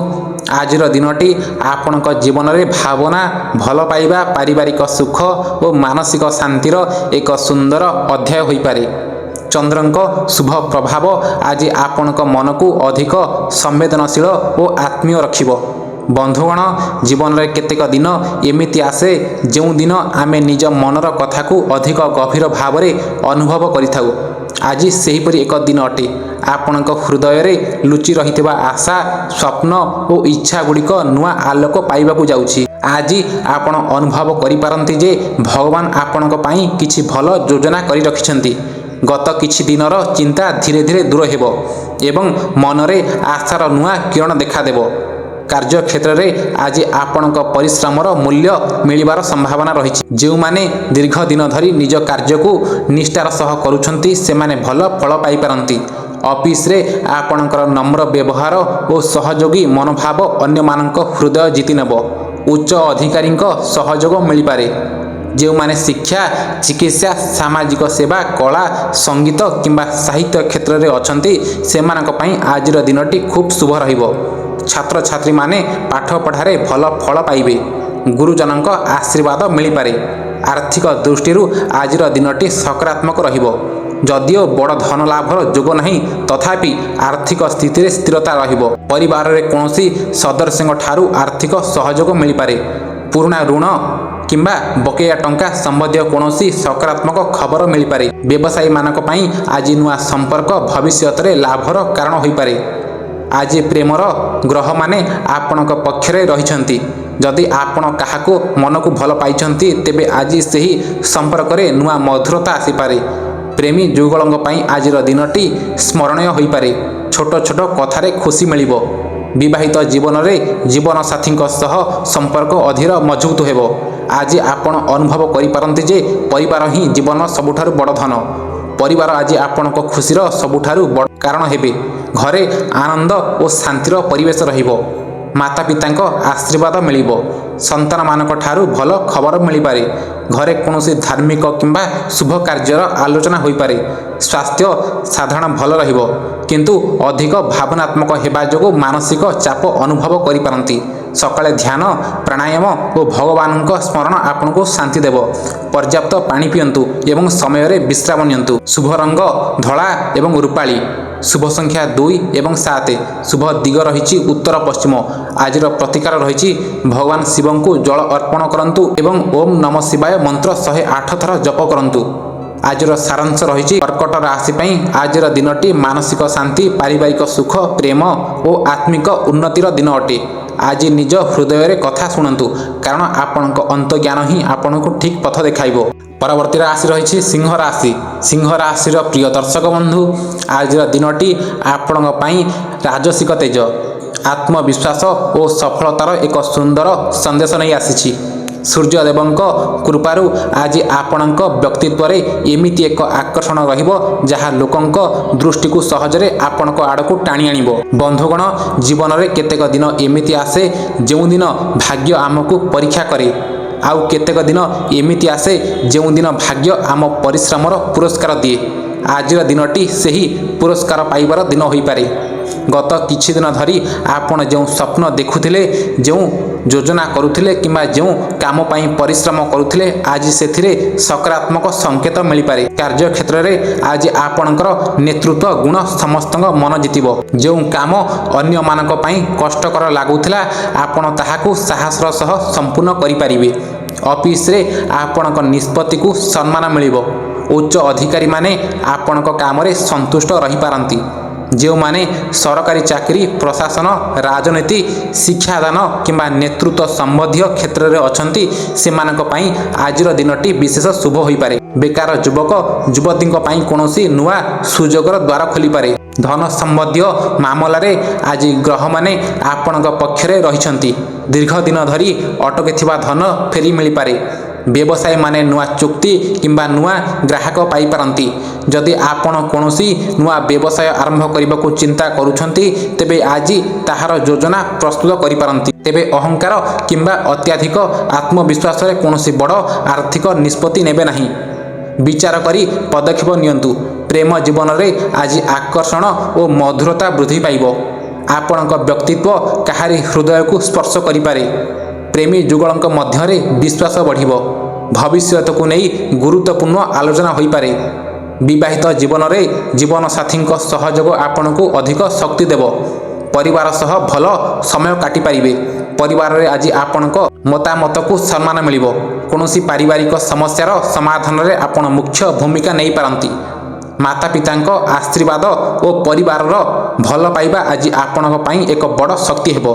ଆଜିର ଦିନଟି ଆପଣଙ୍କ ଜୀବନରେ ଭାବନା, ଭଲ ପାଇବା, ପାରିବାରିକ ସୁଖ ଓ ମାନସିକ ଶାନ୍ତିର ଏକ ସୁନ୍ଦର ଅଧ୍ୟାୟ ହୋଇପାରେ। ଚନ୍ଦ୍ରଙ୍କ ଶୁଭ ପ୍ରଭାବ ଆଜି ଆପଣଙ୍କ ମନକୁ ଅଧିକ ସମ୍ବେଦନଶୀଳ ଓ ଆତ୍ମୀୟ ରଖିବ। ବନ୍ଧୁଗଣ, ଜୀବନରେ କେତେକ ଦିନ ଏମିତି ଆସେ ଯେଉଁ ଦିନ ଆମେ ନିଜ ମନର କଥାକୁ ଅଧିକ ଗଭୀର ଭାବରେ ଅନୁଭବ କରିଥାଉ। ଆଜି ସେହିପରି ଏକ ଦିନ ଅଟେ। ଆପଣଙ୍କ ହୃଦୟରେ ଲୁଚି ରହିଥିବା ଆଶା, ସ୍ୱପ୍ନ ଓ ଇଚ୍ଛାଗୁଡ଼ିକ ନୂଆ ଆଲୋକ ପାଇବାକୁ ଯାଉଛି। ଆଜି ଆପଣ ଅନୁଭବ କରିପାରନ୍ତି ଯେ ଭଗବାନ ଆପଣଙ୍କ ପାଇଁ କିଛି ଭଲ ଯୋଜନା କରି ରଖିଛନ୍ତି। ଗତ କିଛି ଦିନର ଚିନ୍ତା ଧୀରେ ଧୀରେ ଦୂର ହେବ ଏବଂ ମନରେ ଆଶାର ନୂଆ କିରଣ ଦେଖାଦେବ। କାର୍ଯ୍ୟକ୍ଷେତ୍ରରେ ଆଜି ଆପଣଙ୍କ ପରିଶ୍ରମର ମୂଲ୍ୟ ମିଳିବାର ସମ୍ଭାବନା ରହିଛି। ଯେଉଁମାନେ ଦୀର୍ଘ ଦିନ ଧରି ନିଜ କାର୍ଯ୍ୟକୁ ନିଷ୍ଠାର ସହ କରୁଛନ୍ତି ସେମାନେ ଭଲ ଫଳ ପାଇପାରନ୍ତି। ଅଫିସରେ ଆପଣଙ୍କର ନମ୍ର ବ୍ୟବହାର ଓ ସହଯୋଗୀ ମନୋଭାବ ଅନ୍ୟମାନଙ୍କ ହୃଦୟ ଜିତିନେବ। ଉଚ୍ଚ ଅଧିକାରୀଙ୍କ ସହଯୋଗ ମିଳିପାରେ। ଯେଉଁମାନେ ଶିକ୍ଷା, ଚିକିତ୍ସା, ସାମାଜିକ ସେବା, କଳା, ସଙ୍ଗୀତ କିମ୍ବା ସାହିତ୍ୟ କ୍ଷେତ୍ରରେ ଅଛନ୍ତି ସେମାନଙ୍କ ପାଇଁ ଆଜିର ଦିନଟି ଖୁବ୍ ଶୁଭ ରହିବ। ଛାତ୍ରଛାତ୍ରୀମାନେ ପାଠପଢ଼ାରେ ଭଲ ଫଳ ପାଇବେ। ଗୁରୁଜନଙ୍କ ଆଶୀର୍ବାଦ ମିଳିପାରେ। ଆର୍ଥିକ ଦୃଷ୍ଟିରୁ ଆଜିର ଦିନଟି ସକାରାତ୍ମକ ରହିବ। ଯଦିଓ ବଡ଼ ଧନ ଲାଭର ଯୋଗ ନାହିଁ, ତଥାପି ଆର୍ଥିକ ସ୍ଥିତିରେ ସ୍ଥିରତା ରହିବ। ପରିବାରରେ କୌଣସି ସଦସ୍ୟଙ୍କ ଠାରୁ ଆର୍ଥିକ ସହଯୋଗ ମିଳିପାରେ। ପୁରୁଣା ଋଣ କିମ୍ବା ବକେୟା ଟଙ୍କା ସମ୍ବନ୍ଧୀୟ କୌଣସି ସକାରାତ୍ମକ ଖବର ମିଳିପାରେ। ବ୍ୟବସାୟୀମାନଙ୍କ ପାଇଁ ଆଜି ନୂଆ ସମ୍ପର୍କ ଭବିଷ୍ୟତରେ ଲାଭର କାରଣ ହୋଇପାରେ। ଆଜି ପ୍ରେମର ଗ୍ରହମାନେ ଆପଣଙ୍କ ପକ୍ଷରେ ରହିଛନ୍ତି। ଯଦି ଆପଣ କାହାକୁ ମନକୁ ଭଲ ପାଇଛନ୍ତି ତେବେ ଆଜି ସେହି ସମ୍ପର୍କରେ ନୂଆ ମଧୁରତା ଆସିପାରେ। ପ୍ରେମୀ ଯୁଗଳଙ୍କ ପାଇଁ ଆଜିର ଦିନଟି ସ୍ମରଣୀୟ ହୋଇପାରେ। ଛୋଟ ଛୋଟ କଥାରେ ଖୁସି ମିଳିବ। ବିବାହିତ ଜୀବନରେ ଜୀବନସାଥୀଙ୍କ ସହ ସମ୍ପର୍କ ଅଧିକ ମଜବୁତ ହେବ। ଆଜି ଆପଣ ଅନୁଭବ କରିପାରନ୍ତି ଯେ ପରିବାର ହିଁ ଜୀବନର ସବୁଠାରୁ ବଡ଼ ଧନ। ପରିବାର ଆଜି ଆପଣଙ୍କ ଖୁସିର ସବୁଠାରୁ ବଡ଼ କାରଣ ହେବେ। ଘରେ ଆନନ୍ଦ ଓ ଶାନ୍ତିର ପରିବେଶ ରହିବ। ମାତାପିତାଙ୍କ ଆଶୀର୍ବାଦ ମିଳିବ। ସନ୍ତାନମାନଙ୍କ ଠାରୁ ଭଲ ଖବର ମିଳିପାରେ। ଘରେ କୌଣସି ଧାର୍ମିକ କିମ୍ବା ଶୁଭ କାର୍ଯ୍ୟର ଆଲୋଚନା ହୋଇପାରେ। ସ୍ୱାସ୍ଥ୍ୟ ସାଧାରଣ ଭଲ ରହିବ, କିନ୍ତୁ ଅଧିକ ଭାବନାତ୍ମକ ହେବା ଯୋଗୁଁ ମାନସିକ ଚାପ ଅନୁଭବ କରିପାରନ୍ତି। ସକାଳେ ଧ୍ୟାନ, ପ୍ରାଣାୟାମ ଓ ଭଗବାନଙ୍କ ସ୍ମରଣ ଆପଣଙ୍କୁ ଶାନ୍ତି ଦେବ। ପର୍ଯ୍ୟାପ୍ତ ପାଣି ପିଅନ୍ତୁ ଏବଂ ସମୟରେ ବିଶ୍ରାମ ନିଅନ୍ତୁ। ଶୁଭ ରଙ୍ଗ ଧଳା ଏବଂ ରୂପାଳି। ଶୁଭ ସଂଖ୍ୟା 2 ଏବଂ 7। ଶୁଭ ଦିଗ ରହିଛି ଉତ୍ତର ପଶ୍ଚିମ। ଆଜିର ପ୍ରତିକାର ରହିଛି ଭଗବାନ ଶିବଙ୍କୁ ଜଳ ଅର୍ପଣ କରନ୍ତୁ ଏବଂ ଓମ୍ ନମଃ ଶିବାୟ ମନ୍ତ୍ର 108 ଥର ଜପ କରନ୍ତୁ। ଆଜିର ସାରାଂଶ ରହିଛି କର୍କଟ ରାଶି ପାଇଁ ଆଜିର ଦିନଟି ମାନସିକ ଶାନ୍ତି, ପାରିବାରିକ ସୁଖ, ପ୍ରେମ ଓ ଆତ୍ମିକ ଉନ୍ନତିର ଦିନ ଅଟେ। ଆଜି ନିଜ ହୃଦୟରେ କଥା ଶୁଣନ୍ତୁ, କାରଣ ଆପଣଙ୍କ ଅନ୍ତର୍ଜ୍ଞାନ ହିଁ ଆପଣଙ୍କୁ ଠିକ୍ ପଥ ଦେଖାଇବ। ପରବର୍ତ୍ତୀ ରାଶି ରହିଛି ସିଂହ ରାଶି। ସିଂହ ରାଶିର ପ୍ରିୟ ଦର୍ଶକ ବନ୍ଧୁ, ଆଜିର ଦିନଟି ଆପଣଙ୍କ ପାଇଁ ରାଜସିକ ତେଜ, ଆତ୍ମବିଶ୍ୱାସ ଓ ସଫଳତାର ଏକ ସୁନ୍ଦର ସନ୍ଦେଶ ନେଇ ଆସିଛି। ସୂର୍ଯ୍ୟଦେବଙ୍କ କୃପାରୁ ଆଜି ଆପଣଙ୍କ ବ୍ୟକ୍ତିତ୍ୱରେ ଏମିତି ଏକ ଆକର୍ଷଣ ରହିବ ଯାହା ଲୋକଙ୍କ ଦୃଷ୍ଟିକୁ ସହଜରେ ଆପଣଙ୍କ ଆଡ଼କୁ ଟାଣି ଆଣିବ। ବନ୍ଧୁଗଣ, ଜୀବନରେ କେତେକ ଦିନ ଏମିତି ଆସେ ଯେଉଁଦିନ ଭାଗ୍ୟ ଆମକୁ ପରୀକ୍ଷା କରେ। ଆଉ କେତେକ ଦିନ ଏମିତି ଆସେ ଯେଉଁଦିନ ଭାଗ୍ୟ ଆମ ପରିଶ୍ରମର ପୁରସ୍କାର ଦିଏ। ଆଜିର ଦିନଟି ସେହି ପୁରସ୍କାର ପାଇବାର ଦିନ ହୋଇପାରେ। ଗତ କିଛି ଦିନ ଧରି ଆପଣ ଯେଉଁ ସ୍ୱପ୍ନ ଦେଖୁଥିଲେ, ଯେଉଁ ଯୋଜନା କରୁଥିଲେ କିମ୍ବା ଯେଉଁ କାମ ପାଇଁ ପରିଶ୍ରମ କରୁଥିଲେ, ଆଜି ସେଥିରେ ସକାରାତ୍ମକ ସଂକେତ ମିଳିପାରେ। କାର୍ଯ୍ୟକ୍ଷେତ୍ରରେ ଆଜି ଆପଣଙ୍କର ନେତୃତ୍ୱ ଗୁଣ ସମସ୍ତଙ୍କ ମନ ଜିତିବ। ଯେଉଁ କାମ ଅନ୍ୟମାନଙ୍କ ପାଇଁ କଷ୍ଟକର ଲାଗୁଥିଲା, ଆପଣ ତାହାକୁ ସାହସର ସହ ସମ୍ପୂର୍ଣ୍ଣ କରିପାରିବେ। ଅଫିସରେ ଆପଣଙ୍କ ନିଷ୍ପତ୍ତିକୁ ସମ୍ମାନ ମିଳିବ। ଉଚ୍ଚ ଅଧିକାରୀମାନେ ଆପଣଙ୍କ କାମରେ ସନ୍ତୁଷ୍ଟ ରହିପାରନ୍ତି। ଯେଉଁମାନେ ସରକାରୀ ଚାକିରି, ପ୍ରଶାସନ, ରାଜନୀତି, ଶିକ୍ଷାଦାନ କିମ୍ବା ନେତୃତ୍ୱ ସମ୍ବନ୍ଧୀୟ କ୍ଷେତ୍ରରେ ଅଛନ୍ତି ସେମାନଙ୍କ ପାଇଁ ଆଜିର ଦିନଟି ବିଶେଷ ଶୁଭ ହୋଇପାରେ। ବେକାର ଯୁବକ ଯୁବତୀଙ୍କ ପାଇଁ କୌଣସି ନୂଆ ସୁଯୋଗର ଦ୍ୱାର ଖୋଲିପାରେ। ଧନ ସମ୍ବନ୍ଧୀୟ ମାମଲାରେ ଆଜି ଗ୍ରହମାନେ ଆପଣଙ୍କ ପକ୍ଷରେ ରହିଛନ୍ତି। ଦୀର୍ଘ ଦିନ ଧରି ଅଟକିଥିବା ଧନ ଫେରି ମିଳିପାରେ। ବ୍ୟବସାୟୀମାନେ ନୂଆ ଚୁକ୍ତି କିମ୍ବା ନୂଆ ଗ୍ରାହକ ପାଇପାରନ୍ତି। ଯଦି ଆପଣ କୌଣସି ନୂଆ ବ୍ୟବସାୟ ଆରମ୍ଭ କରିବାକୁ ଚିନ୍ତା କରୁଛନ୍ତି ତେବେ ଆଜି ତାହାର ଯୋଜନା ପ୍ରସ୍ତୁତ କରିପାରନ୍ତି। ତେବେ ଅହଙ୍କାର କିମ୍ବା ଅତ୍ୟଧିକ ଆତ୍ମବିଶ୍ୱାସରେ କୌଣସି ବଡ଼ ଆର୍ଥିକ ନିଷ୍ପତ୍ତି ନେବେ ନାହିଁ। ବିଚାର କରି ପଦକ୍ଷେପ ନିଅନ୍ତୁ। ପ୍ରେମ ଜୀବନରେ ଆଜି ଆକର୍ଷଣ ଓ ମଧୁରତା ବୃଦ୍ଧି ପାଇବ। ଆପଣଙ୍କ ବ୍ୟକ୍ତିତ୍ୱ କାହାରି ହୃଦୟକୁ ସ୍ପର୍ଶ କରିପାରେ। ପ୍ରେମୀ ଯୁଗଳଙ୍କ ମଧ୍ୟରେ ବିଶ୍ୱାସ ବଢ଼ିବ। ଭବିଷ୍ୟତକୁ ନେଇ ଗୁରୁତ୍ୱପୂର୍ଣ୍ଣ ଆଲୋଚନା ହୋଇପାରେ। ବିବାହିତ ଜୀବନରେ ଜୀବନସାଥୀଙ୍କ ସହଯୋଗ ଆପଣଙ୍କୁ ଅଧିକ ଶକ୍ତି ଦେବ। ପରିବାର ସହ ଭଲ ସମୟ କାଟିପାରିବେ। ପରିବାରରେ ଆଜି ଆପଣଙ୍କ ମତାମତକୁ ସମ୍ମାନ ମିଳିବ। କୌଣସି ପାରିବାରିକ ସମସ୍ୟାର ସମାଧାନରେ ଆପଣ ମୁଖ୍ୟ ଭୂମିକା ନେଇପାରନ୍ତି। ମାତାପିତାଙ୍କ ଆଶୀର୍ବାଦ ଓ ପରିବାରର ଭଲ ପାଇବା ଆଜି ଆପଣଙ୍କ ପାଇଁ ଏକ ବଡ଼ ଶକ୍ତି ହେବ।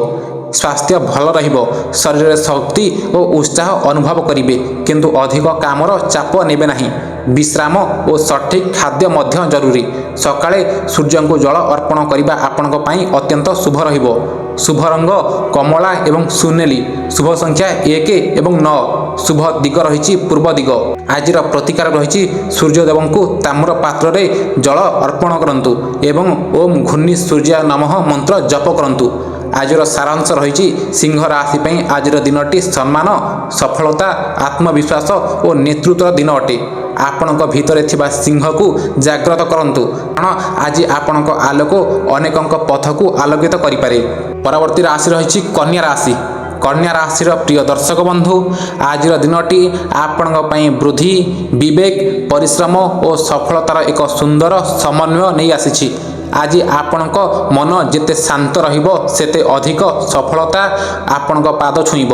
ସ୍ୱାସ୍ଥ୍ୟ ଭଲ ରହିବ। ଶରୀରରେ ଶକ୍ତି ଓ ଉତ୍ସାହ ଅନୁଭବ କରିବେ କିନ୍ତୁ ଅଧିକ କାମର ଚାପ ନେବେ ନାହିଁ। ବିଶ୍ରାମ ଓ ସଠିକ୍ ଖାଦ୍ୟ ମଧ୍ୟ ଜରୁରୀ। ସକାଳେ ସୂର୍ଯ୍ୟଙ୍କୁ ଜଳ ଅର୍ପଣ କରିବା ଆପଣଙ୍କ ପାଇଁ ଅତ୍ୟନ୍ତ ଶୁଭ ରହିବ। ଶୁଭ ରଙ୍ଗ କମଳା ଏବଂ ସୁନେଲି। ଶୁଭ ସଂଖ୍ୟା 1 ଏବଂ 9। ଶୁଭ ଦିଗ ରହିଛି ପୂର୍ବ ଦିଗ। ଆଜିର ପ୍ରତିକାର ରହିଛି ସୂର୍ଯ୍ୟଦେବଙ୍କୁ ତାମ୍ର ପାତ୍ରରେ ଜଳ ଅର୍ପଣ କରନ୍ତୁ ଏବଂ ଓମ୍ ଘୂର୍ଣ୍ଣି ସୂର୍ଯ୍ୟ ନମଃ ମନ୍ତ୍ର ଜପ କରନ୍ତୁ। ଆଜିର ସାରାଂଶ ରହିଛି ସିଂହ ରାଶି ପାଇଁ ଆଜିର ଦିନଟି ସମ୍ମାନ, ସଫଳତା, ଆତ୍ମବିଶ୍ୱାସ ଓ ନେତୃତ୍ୱର ଦିନ ଅଟେ। ଆପଣଙ୍କ ଭିତରେ ଥିବା ସିଂହକୁ ଜାଗ୍ରତ କରନ୍ତୁ କାରଣ ଆଜି ଆପଣଙ୍କ ଆଲୋକ ଅନେକଙ୍କ ପଥକୁ ଆଲୋକିତ କରିପାରେ। ପରବର୍ତ୍ତୀ ରାଶି ରହିଛି କନ୍ୟା ରାଶି। କନ୍ୟା ରାଶିର ପ୍ରିୟ ଦର୍ଶକ ବନ୍ଧୁ, ଆଜିର ଦିନଟି ଆପଣଙ୍କ ପାଇଁ ବୃଦ୍ଧି, ବିବେକ, ପରିଶ୍ରମ ଓ ସଫଳତାର ଏକ ସୁନ୍ଦର ସମନ୍ୱୟ ନେଇ ଆସିଛି। ଆଜି ଆପଣଙ୍କ ମନ ଯେତେ ଶାନ୍ତ ରହିବ ସେତେ ଅଧିକ ସଫଳତା ଆପଣଙ୍କ ପାଦ ଛୁଇଁବ।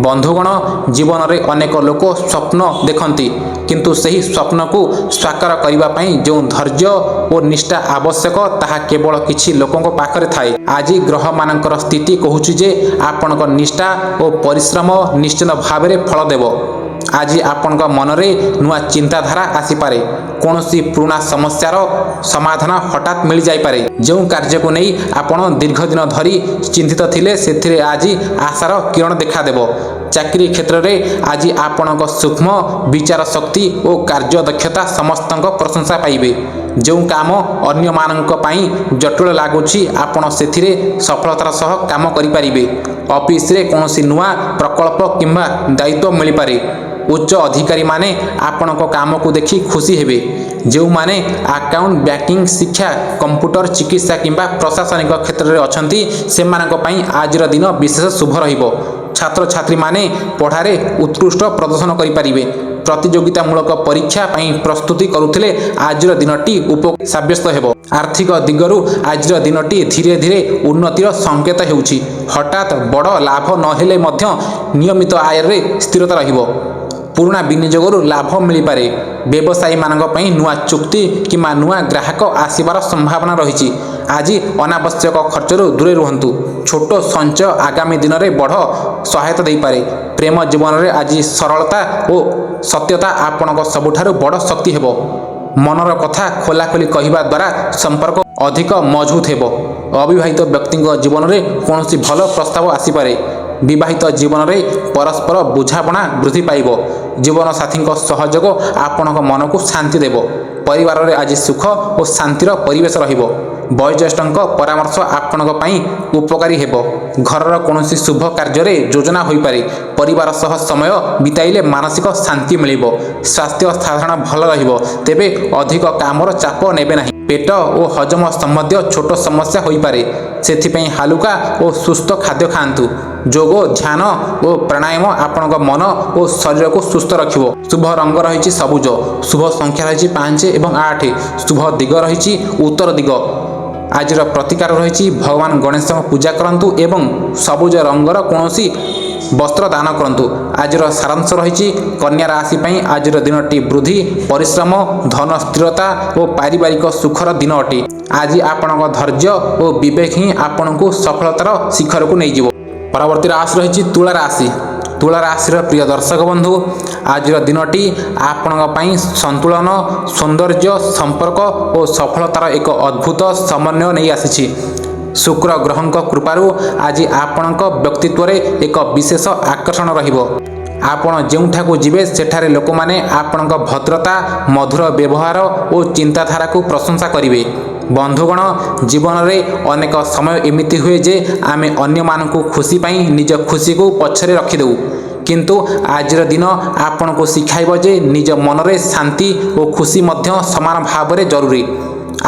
ବନ୍ଧୁଗଣ, ଜୀବନରେ ଅନେକ ଲୋକ ସ୍ୱପ୍ନ ଦେଖନ୍ତି କିନ୍ତୁ ସେହି ସ୍ୱପ୍ନକୁ ସାକାର କରିବା ପାଇଁ ଯେଉଁ ଧୈର୍ଯ୍ୟ ଓ ନିଷ୍ଠା ଆବଶ୍ୟକ ତାହା କେବଳ କିଛି ଲୋକଙ୍କ ପାଖରେ ଥାଏ। ଆଜି ଗ୍ରହମାନଙ୍କର ସ୍ଥିତି କହୁଛି ଯେ ଆପଣଙ୍କ ନିଷ୍ଠା ଓ ପରିଶ୍ରମ ନିଶ୍ଚିତ ଭାବରେ ଫଳ ଦେବ। ଆଜି ଆପଣଙ୍କ ମନରେ ନୂଆ ଚିନ୍ତାଧାରା ଆସିପାରେ। କୌଣସି ପୁରୁଣା ସମସ୍ୟାର ସମାଧାନ ହଠାତ୍ ମିଳିଯାଇପାରେ। ଯେଉଁ କାର୍ଯ୍ୟକୁ ନେଇ ଆପଣ ଦୀର୍ଘ ଦିନ ଧରି ଚିନ୍ତିତ ଥିଲେ ସେଥିରେ ଆଜି ଆଶାର କିରଣ ଦେଖାଦେବ। ଚାକିରି କ୍ଷେତ୍ରରେ ଆଜି ଆପଣଙ୍କ ସୂକ୍ଷ୍ମ ବିଚାର ଶକ୍ତି ଓ କାର୍ଯ୍ୟ ଦକ୍ଷତା ସମସ୍ତଙ୍କ ପ୍ରଶଂସା ପାଇବେ। ଯେଉଁ କାମ ଅନ୍ୟମାନଙ୍କ ପାଇଁ ଜଟିଳ ଲାଗୁଛି ଆପଣ ସେଥିରେ ସଫଳତାର ସହ କାମ କରିପାରିବେ। ଅଫିସରେ କୌଣସି ନୂଆ ପ୍ରକଳ୍ପ କିମ୍ବା ଦାୟିତ୍ୱ ମିଳିପାରେ। ଉଚ୍ଚ ଅଧିକାରୀମାନେ ଆପଣଙ୍କ କାମକୁ ଦେଖି ଖୁସି ହେବେ। ଯେଉଁମାନେ ଆକାଉଣ୍ଟ, ବ୍ୟାଙ୍କିଂ, ଶିକ୍ଷା, କମ୍ପ୍ୟୁଟର, ଚିକିତ୍ସା କିମ୍ବା ପ୍ରଶାସନିକ କ୍ଷେତ୍ରରେ ଅଛନ୍ତି ସେମାନଙ୍କ ପାଇଁ ଆଜିର ଦିନ ବିଶେଷ ଶୁଭ ରହିବ। ଛାତ୍ରଛାତ୍ରୀମାନେ ପଢ଼ାରେ ଉତ୍କୃଷ୍ଟ ପ୍ରଦର୍ଶନ କରିପାରିବେ। ପ୍ରତିଯୋଗିତାମୂଳକ ପରୀକ୍ଷା ପାଇଁ ପ୍ରସ୍ତୁତି କରୁଥିଲେ ଆଜିର ଦିନଟି ଉପକାରୀ ସାବ୍ୟସ୍ତ ହେବ। ଆର୍ଥିକ ଦିଗରୁ ଆଜିର ଦିନଟି ଧୀରେ ଧୀରେ ଉନ୍ନତିର ସଂକେତ ହେଉଛି। ହଠାତ୍ ବଡ଼ ଲାଭ ନ ହେଲେ ମଧ୍ୟ ନିୟମିତ ଆୟରେ ସ୍ଥିରତା ରହିବ। ପୁରୁଣା ବିନିଯୋଗରୁ ଲାଭ ମିଳିପାରେ। ବ୍ୟବସାୟୀମାନଙ୍କ ପାଇଁ ନୂଆ ଚୁକ୍ତି କିମ୍ବା ନୂଆ ଗ୍ରାହକ ଆସିବାର ସମ୍ଭାବନା ରହିଛି। ଆଜି ଅନାବଶ୍ୟକ ଖର୍ଚ୍ଚରୁ ଦୂରେ ରୁହନ୍ତୁ। ଛୋଟ ସଞ୍ଚୟ ଆଗାମୀ ଦିନରେ ବଡ଼ ସହାୟତା ଦେଇପାରେ। ପ୍ରେମ ଜୀବନରେ ଆଜି ସରଳତା ଓ ସତ୍ୟତା ଆପଣଙ୍କ ସବୁଠାରୁ ବଡ଼ ଶକ୍ତି ହେବ। ମନର କଥା ଖୋଲାଖୋଲି କହିବା ଦ୍ୱାରା ସମ୍ପର୍କ ଅଧିକ ମଜବୁତ ହେବ। ଅବିବାହିତ ବ୍ୟକ୍ତିଙ୍କ ଜୀବନରେ କୌଣସି ଭଲ ପ୍ରସ୍ତାବ ଆସିପାରେ। ବିବାହିତ ଜୀବନରେ ପରସ୍ପର ବୁଝାମଣା ବୃଦ୍ଧି ପାଇବ। ଜୀବନସାଥୀଙ୍କ ସହଯୋଗ ଆପଣଙ୍କ ମନକୁ ଶାନ୍ତି ଦେବ। ପରିବାରରେ ଆଜି ସୁଖ ଓ ଶାନ୍ତିର ପରିବେଶ ରହିବ। ବୟୋଜ୍ୟେଷ୍ଠଙ୍କ ପରାମର୍ଶ ଆପଣଙ୍କ ପାଇଁ ଉପକାରୀ ହେବ। ଘରର କୌଣସି ଶୁଭ କାର୍ଯ୍ୟରେ ଯୋଜନା ହୋଇପାରେ। ପରିବାର ସହ ସମୟ ବିତାଇଲେ ମାନସିକ ଶାନ୍ତି ମିଳିବ। ସ୍ୱାସ୍ଥ୍ୟ ସାଧାରଣ ଭଲ ରହିବ ତେବେ ଅଧିକ କାମର ଚାପ ନେବେ ନାହିଁ। ପେଟ ଓ ହଜମ ସମ୍ବନ୍ଧୀୟ ଛୋଟ ସମସ୍ୟା ହୋଇପାରେ। ସେଥିପାଇଁ ହାଲୁକା ଓ ସୁସ୍ଥ ଖାଦ୍ୟ ଖାଆନ୍ତୁ। ଯୋଗ, ଧ୍ୟାନ ଓ ପ୍ରାଣାୟାମ ଆପଣଙ୍କ ମନ ଓ ଶରୀରକୁ ସୁସ୍ଥ ରଖିବ। ଶୁଭ ରଙ୍ଗ ରହିଛି ସବୁଜ। ଶୁଭ ସଂଖ୍ୟା ରହିଛି 5 ଏବଂ 8। ଶୁଭ ଦିଗ ରହିଛି ଉତ୍ତର ଦିଗ। ଆଜିର ପ୍ରତିକାର ରହିଛି ଭଗବାନ ଗଣେଶଙ୍କ ପୂଜା କରନ୍ତୁ ଏବଂ ସବୁଜ ରଙ୍ଗର କୌଣସି ବସ୍ତ୍ର ଦାନ କରନ୍ତୁ। ଆଜିର ସାରାଂଶ ରହିଛି କନ୍ୟା ରାଶି ପାଇଁ ଆଜିର ଦିନଟି ବୃଦ୍ଧି, ପରିଶ୍ରମ, ଧନ ସ୍ଥିରତା ଓ ପାରିବାରିକ ସୁଖର ଦିନ ଅଟେ। ଆଜି ଆପଣଙ୍କ ଧୈର୍ଯ୍ୟ ଓ ବିବେକ ହିଁ ଆପଣଙ୍କୁ ସଫଳତାର ଶିଖରକୁ ନେଇଯିବ। ପରବର୍ତ୍ତୀ ରାଶି ରହିଛି ତୁଳା ରାଶି। ତୁଳା ରାଶିର ପ୍ରିୟ ଦର୍ଶକ ବନ୍ଧୁ, ଆଜିର ଦିନଟି ଆପଣଙ୍କ ପାଇଁ ସନ୍ତୁଳନ, ସୌନ୍ଦର୍ଯ୍ୟ, ସମ୍ପର୍କ ଓ ସଫଳତାର ଏକ ଅଦ୍ଭୁତ ସମନ୍ୱୟ ନେଇ ଆସିଛି। ଶୁକ୍ର ଗ୍ରହଙ୍କ କୃପାରୁ ଆଜି ଆପଣଙ୍କ ବ୍ୟକ୍ତିତ୍ୱରେ ଏକ ବିଶେଷ ଆକର୍ଷଣ ରହିବ। ଆପଣ ଯେଉଁଠାକୁ ଯିବେ ସେଠାରେ ଲୋକମାନେ ଆପଣଙ୍କ ଭଦ୍ରତା, ମଧୁର ବ୍ୟବହାର ଓ ଚିନ୍ତାଧାରାକୁ ପ୍ରଶଂସା କରିବେ। ବନ୍ଧୁଗଣ, ଜୀବନରେ ଅନେକ ସମୟ ଏମିତି ହୁଏ ଯେ ଆମେ ଅନ୍ୟମାନଙ୍କୁ ଖୁସି ପାଇଁ ନିଜ ଖୁସିକୁ ପଛରେ ରଖିଦେଉ। କିନ୍ତୁ ଆଜିର ଦିନ ଆପଣଙ୍କୁ ଶିଖାଇବ ଯେ ନିଜ ମନରେ ଶାନ୍ତି ଓ ଖୁସି ମଧ୍ୟ ସମାନ ଭାବରେ ଜରୁରୀ।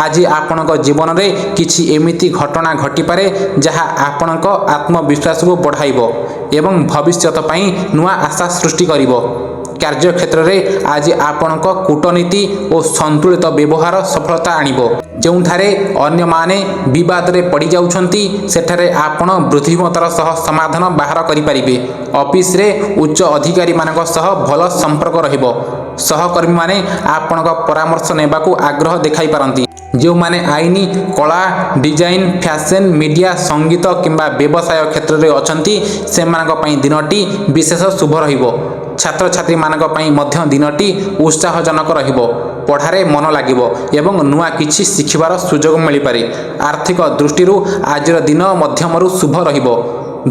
ଆଜି ଆପଣଙ୍କ ଜୀବନରେ କିଛି ଏମିତି ଘଟଣା ଘଟିପାରେ ଯାହା ଆପଣଙ୍କ ଆତ୍ମବିଶ୍ୱାସକୁ ବଢ଼ାଇବ ଏବଂ ଭବିଷ୍ୟତ ପାଇଁ ନୂଆ ଆଶା ସୃଷ୍ଟି କରିବ। କାର୍ଯ୍ୟକ୍ଷେତ୍ରରେ ଆଜି ଆପଣଙ୍କ କୂଟନୀତି ଓ ସନ୍ତୁଳିତ ବ୍ୟବହାର ସଫଳତା ଆଣିବ। ଯେଉଁଠାରେ ଅନ୍ୟମାନେ ବିବାଦରେ ପଡ଼ିଯାଉଛନ୍ତି ସେଠାରେ ଆପଣ ବୁଦ୍ଧିମତାର ସହ ସମାଧାନ ବାହାର କରିପାରିବେ। ଅଫିସରେ ଉଚ୍ଚ ଅଧିକାରୀମାନଙ୍କ ସହ ଭଲ ସମ୍ପର୍କ ରହିବ। ସହକର୍ମୀମାନେ ଆପଣଙ୍କ ପରାମର୍ଶ ନେବାକୁ ଆଗ୍ରହ ଦେଖାଇପାରନ୍ତି। ଯେଉଁମାନେ ଆଇନ, କଳା, ଡିଜାଇନ, ଫ୍ୟାଶନ, ମିଡ଼ିଆ, ସଙ୍ଗୀତ କିମ୍ବା ବ୍ୟବସାୟ କ୍ଷେତ୍ରରେ ଅଛନ୍ତି ସେମାନଙ୍କ ପାଇଁ ଦିନଟି ବିଶେଷ ଶୁଭ ରହିବ। ଛାତ୍ରଛାତ୍ରୀମାନଙ୍କ ପାଇଁ ମଧ୍ୟ ଦିନଟି ଉତ୍ସାହଜନକ ରହିବ। ପଢ଼ାରେ ମନ ଲାଗିବ ଏବଂ ନୂଆ କିଛି ଶିଖିବାର ସୁଯୋଗ ମିଳିପାରେ। ଆର୍ଥିକ ଦୃଷ୍ଟିରୁ ଆଜିର ଦିନ ମଧ୍ୟମରୁ ଶୁଭ ରହିବ।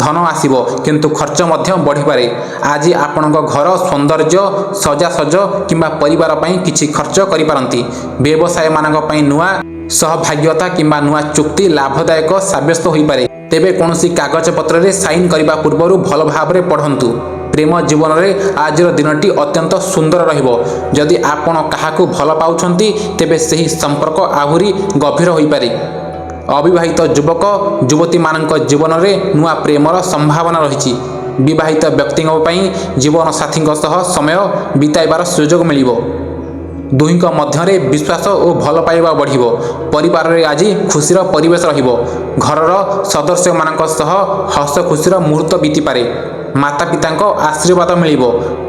ଧନ ଆସିବ କିନ୍ତୁ ଖର୍ଚ୍ଚ ମଧ୍ୟ ବଢ଼ିପାରେ। ଆଜି ଆପଣଙ୍କ ଘର ସୌନ୍ଦର୍ଯ୍ୟ, ସଜାସଜ କିମ୍ବା ପରିବାର ପାଇଁ କିଛି ଖର୍ଚ୍ଚ କରିପାରନ୍ତି। ବ୍ୟବସାୟୀମାନଙ୍କ ପାଇଁ ନୂଆ ସହଭାଗ୍ୟତା କିମ୍ବା ନୂଆ ଚୁକ୍ତି ଲାଭଦାୟକ ସାବ୍ୟସ୍ତ ହୋଇପାରେ। ତେବେ କୌଣସି କାଗଜପତ୍ରରେ ସାଇନ୍ କରିବା ପୂର୍ବରୁ ଭଲ ଭାବରେ ପଢ଼ନ୍ତୁ। ପ୍ରେମ ଜୀବନରେ ଆଜିର ଦିନଟି ଅତ୍ୟନ୍ତ ସୁନ୍ଦର ରହିବ। ଯଦି ଆପଣ କାହାକୁ ଭଲ ପାଉଛନ୍ତି ତେବେ ସେହି ସମ୍ପର୍କ ଆହୁରି ଗଭୀର ହୋଇପାରେ। ଅବିବାହିତ ଯୁବକ ଯୁବତୀମାନଙ୍କ ଜୀବନରେ ନୂଆ ପ୍ରେମର ସମ୍ଭାବନା ରହିଛି। ବିବାହିତ ବ୍ୟକ୍ତିଙ୍କ ପାଇଁ ଜୀବନସାଥୀଙ୍କ ସହ ସମୟ ବିତାଇବାର ସୁଯୋଗ ମିଳିବ। ଦୁହିଁଙ୍କ ମଧ୍ୟରେ ବିଶ୍ୱାସ ଓ ଭଲ ପାଇବା ବଢ଼ିବ। ପରିବାରରେ ଆଜି ଖୁସିର ପରିବେଶ ରହିବ। ଘରର ସଦସ୍ୟମାନଙ୍କ ସହ ହସ ଖୁସିର ମୁହୂର୍ତ୍ତ ବିତିପାରେ। ମାତାପିତାଙ୍କ ଆଶୀର୍ବାଦ ମିଳିବ।